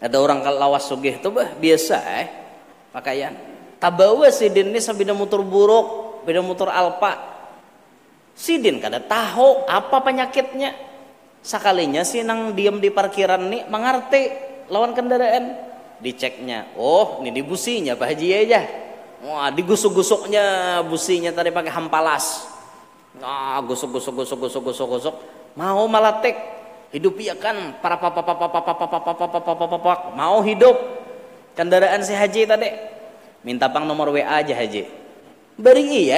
Ada orang lawas sugih tuh biasa pakaian. Tabawa sidin ini sabida motor buruk, beda motor Alfa. Sidin kada tahu apa penyakitnya. Sakalinya sih nang diam di parkiran nih mengerti lawan kendaraan. Diceknya, oh ini di businya Pak Haji aja. Wah digusuk-gusuknya businya tadi pakai hampalas. Nah gusuk. Mau malatek hidup ya kan para mau hidup kendaraan si Haji tadi. Minta pang nomor WA aja Haji. Beri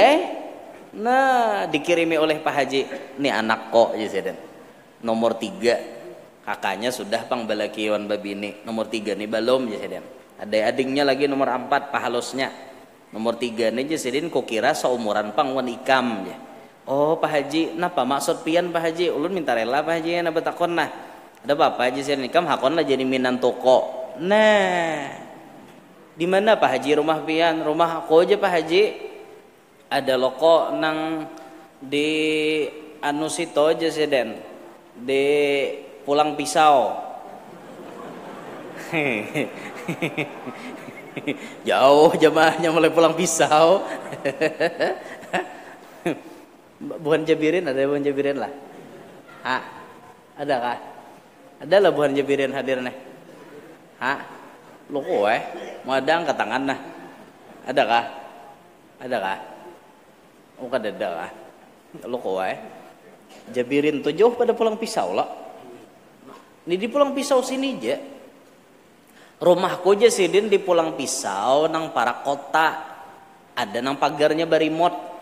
Nah dikirimi oleh Pak Haji. Nih anak kok jadi nomor 3. Kakaknya sudah pang balakiwan babini. Nomor 3 nih belum jadi. Ada adingnya lagi nomor 4 pahalosnya. Nomor 3 nih jadi kok kira seumuran pang wan ikam ya. Oh Pak Haji, napa maksud pian Pak Haji? Ulun minta rela Pak Haji na betakon nah. Ada apa Haji jadi ikam hakon lah jadi minan toko. Nah di mana Pak Haji rumah pian? Rumah aku aja Pak Haji. Ada loko nang di Anusito aja seden. Di Pulang Pisau. Jauh jamaahnya mulai Pulang Pisau. Buhan Jabirin ada Buhan Jabirin lah. Ada kah? Ada lah Buhan Jabirin hadir nih. Loko mau ada angkat tangan nah. Ada kah? Oh kada ada kah? Loko Jabirin tuh jauh pada Pulang Pisau lah. Ini di Pulang Pisau sini aja. Rumahku aja sidin di Pulang Pisau nang para kota. Ada nang pagarnya barimot.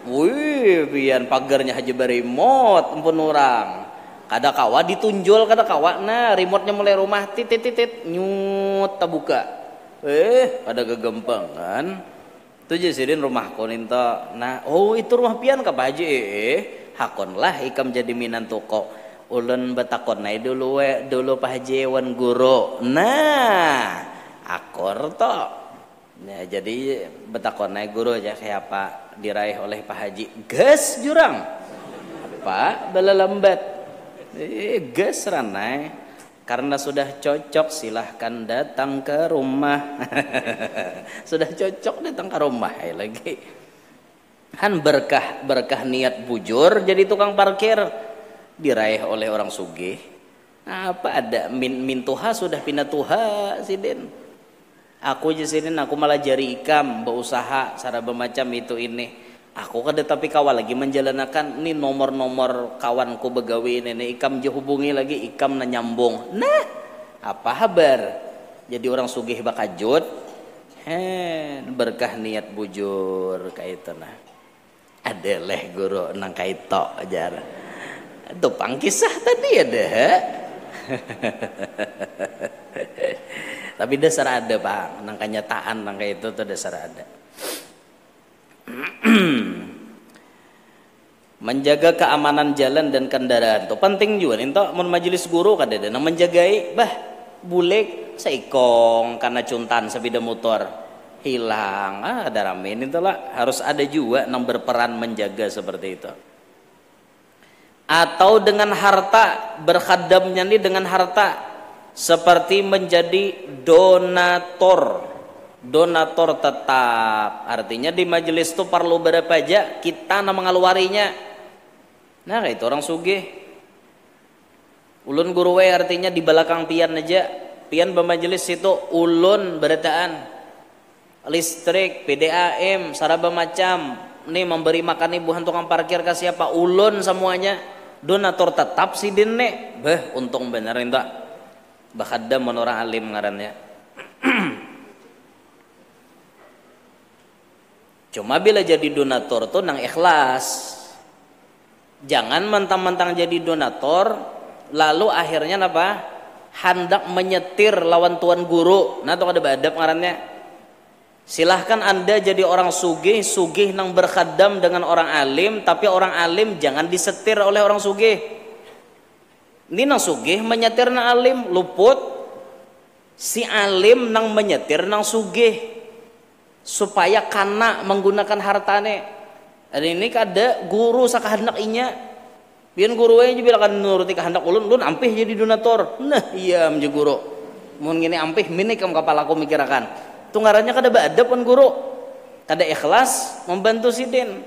Wih, pian pagarnya Haji barimot ampun orang. Kada kawa ditunjul kada kawa nah remote-nya mulai rumah titit nyut tabuka. Kada kegampangan. Tu jadi rumahku ninta. Nah, oh itu rumah pian ka Pak Haji hakon lah ikam jadi minan toko. Ulun betakon naik dulu Pak Haji wan guru. Nah, akor to. Nah, jadi betakon naik guru aja kayak apa diraih oleh Pak Haji. Gas jurang. Apa bala lambat. Gas ranai. Karena sudah cocok silahkan datang ke rumah. Sudah cocok datang ke rumah lagi. Han berkah niat bujur jadi tukang parkir diraih oleh orang sugih. Apa ada min tuha sudah pindah tuha sidin. Aku sidin aku malah jari ikam berusaha cara bermacam itu ini. Aku kada tapi kawal lagi menjalankan ini nomor-nomor kawanku begawi ini ikam je hubungi lagi ikam na nyambung. Nah, apa kabar? Jadi orang sugih bakajut. berkah niat bujur kaitana ada leh guru nang kaito ajar itu pangkisah tadi ada tapi dasar ada Pak nang kenyataan nang kayak itu tuh dasar ada. Menjaga keamanan jalan dan kendaraan tuh penting juga nih mun majelis guru kada nang menjagai bah bulek seikong karena cuntan sepeda motor hilang ada rame ini tuh lah harus ada juga nang berperan menjaga seperti itu. Atau dengan harta berkhadamnya nih dengan harta seperti menjadi donatur tetap artinya di majelis itu perlu berapa aja kita na mengeluarinya. Nah kayak itu orang sugih ulun guru artinya di belakang pian aja pian bermajelis itu ulun berataan listrik PDAM saraba macam nih memberi makan ibuhan tukang parkir ke siapa ulun semuanya donatur tetap si dine untung bener tak bakhadam orang alim ngarannya. Cuma bila jadi donatur tuh nang ikhlas jangan mentang-mentang jadi donatur lalu akhirnya apa hendak menyetir lawan tuan guru nah tuh ada badab ngarannya. Silahkan Anda jadi orang sugih nang berkhadam dengan orang alim tapi orang alim jangan disetir oleh orang sugih. Ini nang sugih menyetir nang alim luput si alim nang menyetir nang sugih supaya kana menggunakan hartane. Ada ini kada guru sakahandak inya biar guru aja bilang kan nuruti kehendak ulun ampih jadi donatur nah iya menjadi guru mun gini ampih minik kam kepalaku mikirakan tunggarannya kada baada pun guru kada ikhlas membantu sidin.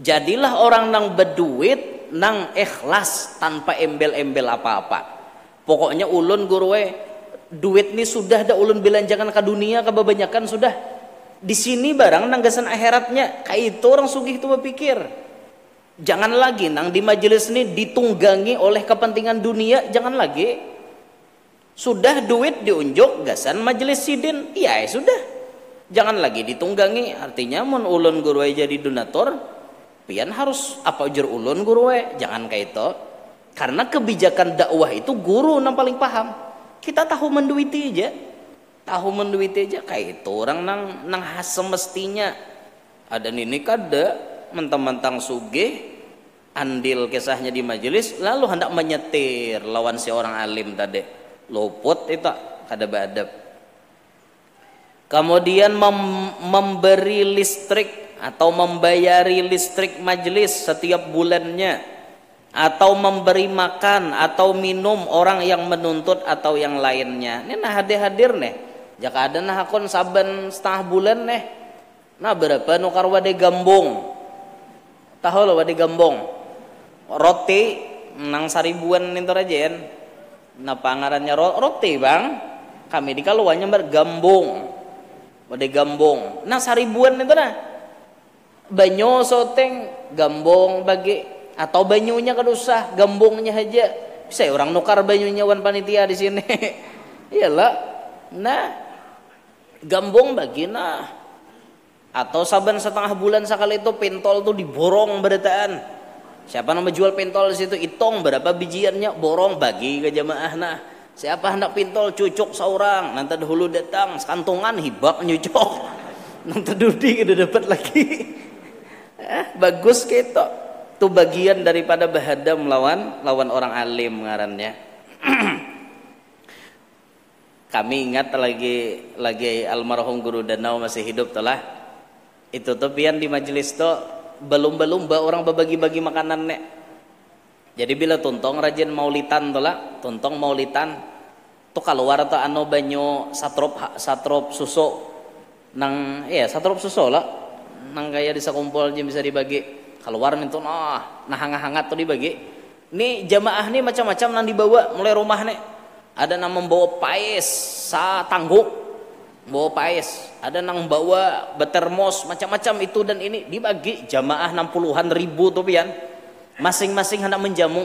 Jadilah orang nang berduit nang ikhlas tanpa embel-embel apa-apa. Pokoknya ulun guru duit ni sudah dah ulun belanjakan ke dunia kebanyakan sudah di sini barang nanggasan akhiratnya kayak itu orang sugih itu berpikir. Jangan lagi nang di majelis ini ditunggangi oleh kepentingan dunia, jangan lagi. Sudah duit diunjuk gasan majelis sidin, iya sudah. Jangan lagi ditunggangi. Artinya mun ulun guru jadi donatur, pian harus apa ujar ulun guru jangan kayak itu. Karena kebijakan dakwah itu guru nang paling paham. Kita tahu menduiti aja. Tahu menduiti aja kayak itu orang nang semestinya ada nini kada mentang-mentang sugih andil kisahnya di majelis lalu hendak menyetir lawan si orang alim tadi luput itu kada beadab. Kemudian memberi listrik atau membayari listrik majelis setiap bulannya atau memberi makan atau minum orang yang menuntut atau yang lainnya. Ini nah hadir nih. Jika ada nah akun saban setengah bulan nih. Nah berapa nukar wade gambung. Tahu lo wade gambung. Roti nang seribuan itu aja. Nah pangarannya roti bang. Kami di kaluannya bergambung. Wade gambung. Nah seribuan itu nah. Banyo soteng gambung bagi atau banyunya kadusah gambungnya aja. Bisa orang nukar banyunya wan panitia di sini. Iyalah. Nah gambung bagi nah atau saban setengah bulan sekali itu pentol tuh diborong berataan siapa nama jual pentol di situ itong berapa bijiannya borong bagi ke jamaah nah siapa hendak pentol cucuk seorang nanti dahulu datang sekantungan hibak nyucok nanti dudi udah dapat lagi bagus gitu tuh bagian daripada bahada melawan orang alim ngarannya. Kami ingat lagi almarhum guru Danau masih hidup telah itu tuh pian di majelis tuh belum orang berbagi-bagi makanan nek. Jadi bila tuntong rajin maulitan telah tuntong maulitan tuh keluar tuh anu banyu satrop susu nang satrop susu lah nang kayak bisa kumpul aja bisa dibagi keluar itu nah hangat-hangat tuh dibagi. Nih jamaah nih macam-macam nang dibawa mulai rumah nih. Ada nang membawa paes tangguk, bawa paes. Ada nang bawa betermos macam-macam itu dan ini dibagi jamaah 60-an ribu tuh pian. Masing-masing hendak menjamu.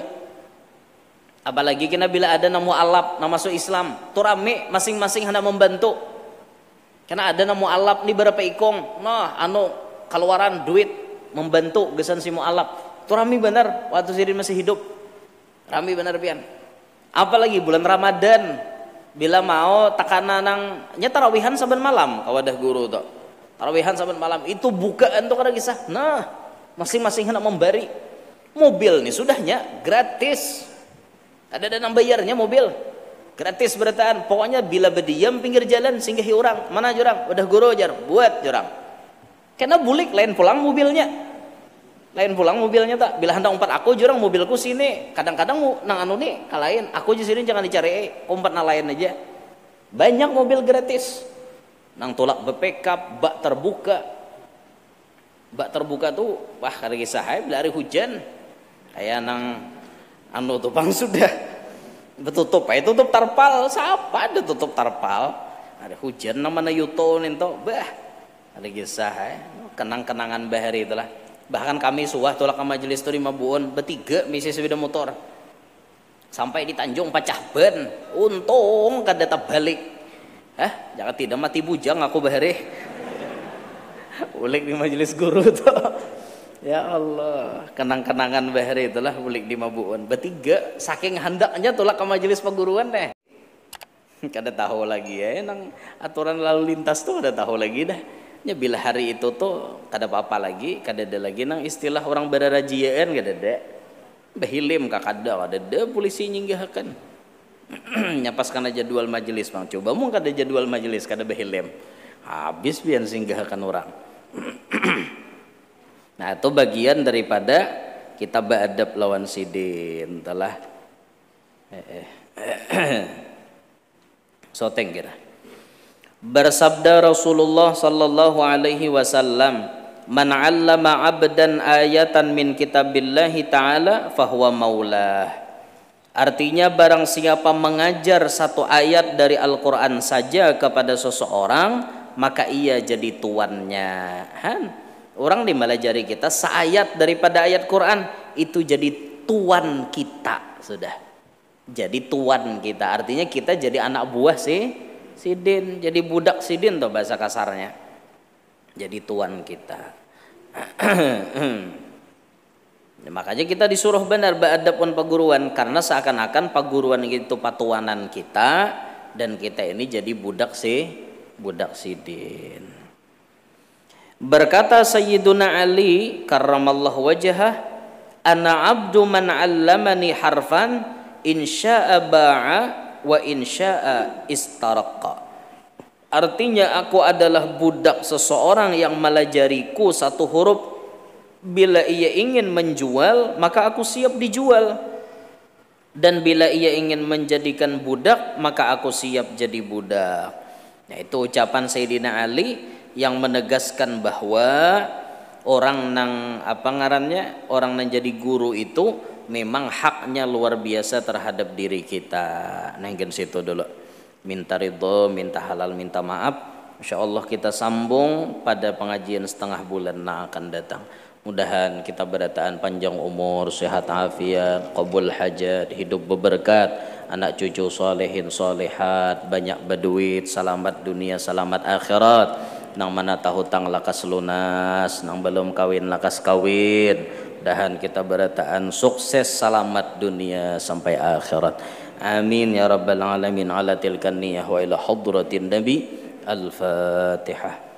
Apalagi kena bila ada nang mualaf, nang masuk Islam, tuh rame masing-masing hendak membantu. Karena ada na mualaf nih berapa ikong, nah anu keluaran duit membantu gesan si mualaf. Itu rami bener waktu Sidin masih hidup. Rami bener pian. Apalagi bulan Ramadan, bila mau tekanan nang nya tarawihan saben malam kawadah guru tuh. Tarawihan saben malam itu bukaan tuh kada kisah. Nah, masing-masing hendak memberi. Mobil nih sudahnya gratis. Ada dana bayarnya mobil. Gratis berataan. Pokoknya bila berdiam pinggir jalan singgahi orang. Mana jurang? Udah guru jar, buat jurang. Karena bulik lain pulang mobilnya. Lain pulang mobilnya tak. Bila hendak umpat aku jurang mobilku sini. Kadang-kadang nang anu nih kalain. Aku di sini jangan dicari. Umpat na lain aja. Banyak mobil gratis. Nang tolak BPK, bak terbuka. Bak terbuka tuh wah kada kisah bila hari hujan. Kayak nang anu tuh bang sudah betutup, tutup tarpal, siapa ada tutup tarpal? Ada hujan namanya yuto nento, bah, ada kisah, kenang-kenangan bahari itulah. Bahkan kami suah tolak ke majelis tu 5 buon, bertiga misi sepeda motor, sampai di Tanjung pacah ban, untung kada tetap balik, jangan tidak mati bujang aku bahari, ulik di majelis guru tuh. Ya Allah, kenang-kenangan bahari itulah ulik di Mabuon. Bertiga saking hendaknya tolak ke majelis perguruan deh. Kada tahu lagi ya, nang aturan lalu lintas tuh kada tahu lagi dah. Ya bila hari itu tuh kada apa-apa lagi, kada ada lagi nang istilah orang berarajiaan kada ada. Behilim kada ada polisi nyinggahakan. Nyapaskan aja jadwal majelis bang. Coba mau kada jadwal majelis kada behilim. Habis biar singgahakan orang. Nah itu bagian daripada kita beradab lawan sidin telah soteng kira. Bersabda Rasulullah sallallahu alaihi wasallam, "Man 'allama 'abdan ayatan min kitabillahi ta'ala fahuwa maulah." Artinya barang siapa mengajar satu ayat dari Al-Qur'an saja kepada seseorang, maka ia jadi tuannya. Orang dimalajari kita seayat daripada ayat Quran itu jadi tuan kita sudah. Jadi tuan kita artinya kita jadi anak buah sidin, jadi budak sidin tuh bahasa kasarnya. Jadi tuan kita. Makanya kita disuruh benar beradab pun perguruan karena seakan-akan perguruan itu patuanan kita dan kita ini jadi budak sidin. Berkata Sayyiduna Ali karramallahu wajhah, "Ana 'abdu man 'allamani harfan insya'a ba'a wa insya'a istaraqa." Artinya aku adalah budak seseorang yang melajariku satu huruf, bila ia ingin menjual maka aku siap dijual, dan bila ia ingin menjadikan budak maka aku siap jadi budak. Nah itu ucapan Sayyidina Ali yang menegaskan bahwa orang nang orang nang jadi guru itu memang haknya luar biasa terhadap diri kita. Nah ingin situ dulu, minta ridho, minta halal, minta maaf. Insyaallah kita sambung pada pengajian setengah bulan yang akan datang. Mudahan kita berataan panjang umur, sehat afiat, qabul hajat, hidup berberkat, anak cucu solehin solehat, banyak berduit, selamat dunia selamat akhirat. Nang mana tahu tang lakas lunas, nang belum kawin lakas kawin. Dahan kita berataan sukses selamat dunia sampai akhirat. Amin ya rabbal alamin ala tilkan niyah wa ila hadratin nabi. Al-Fatihah.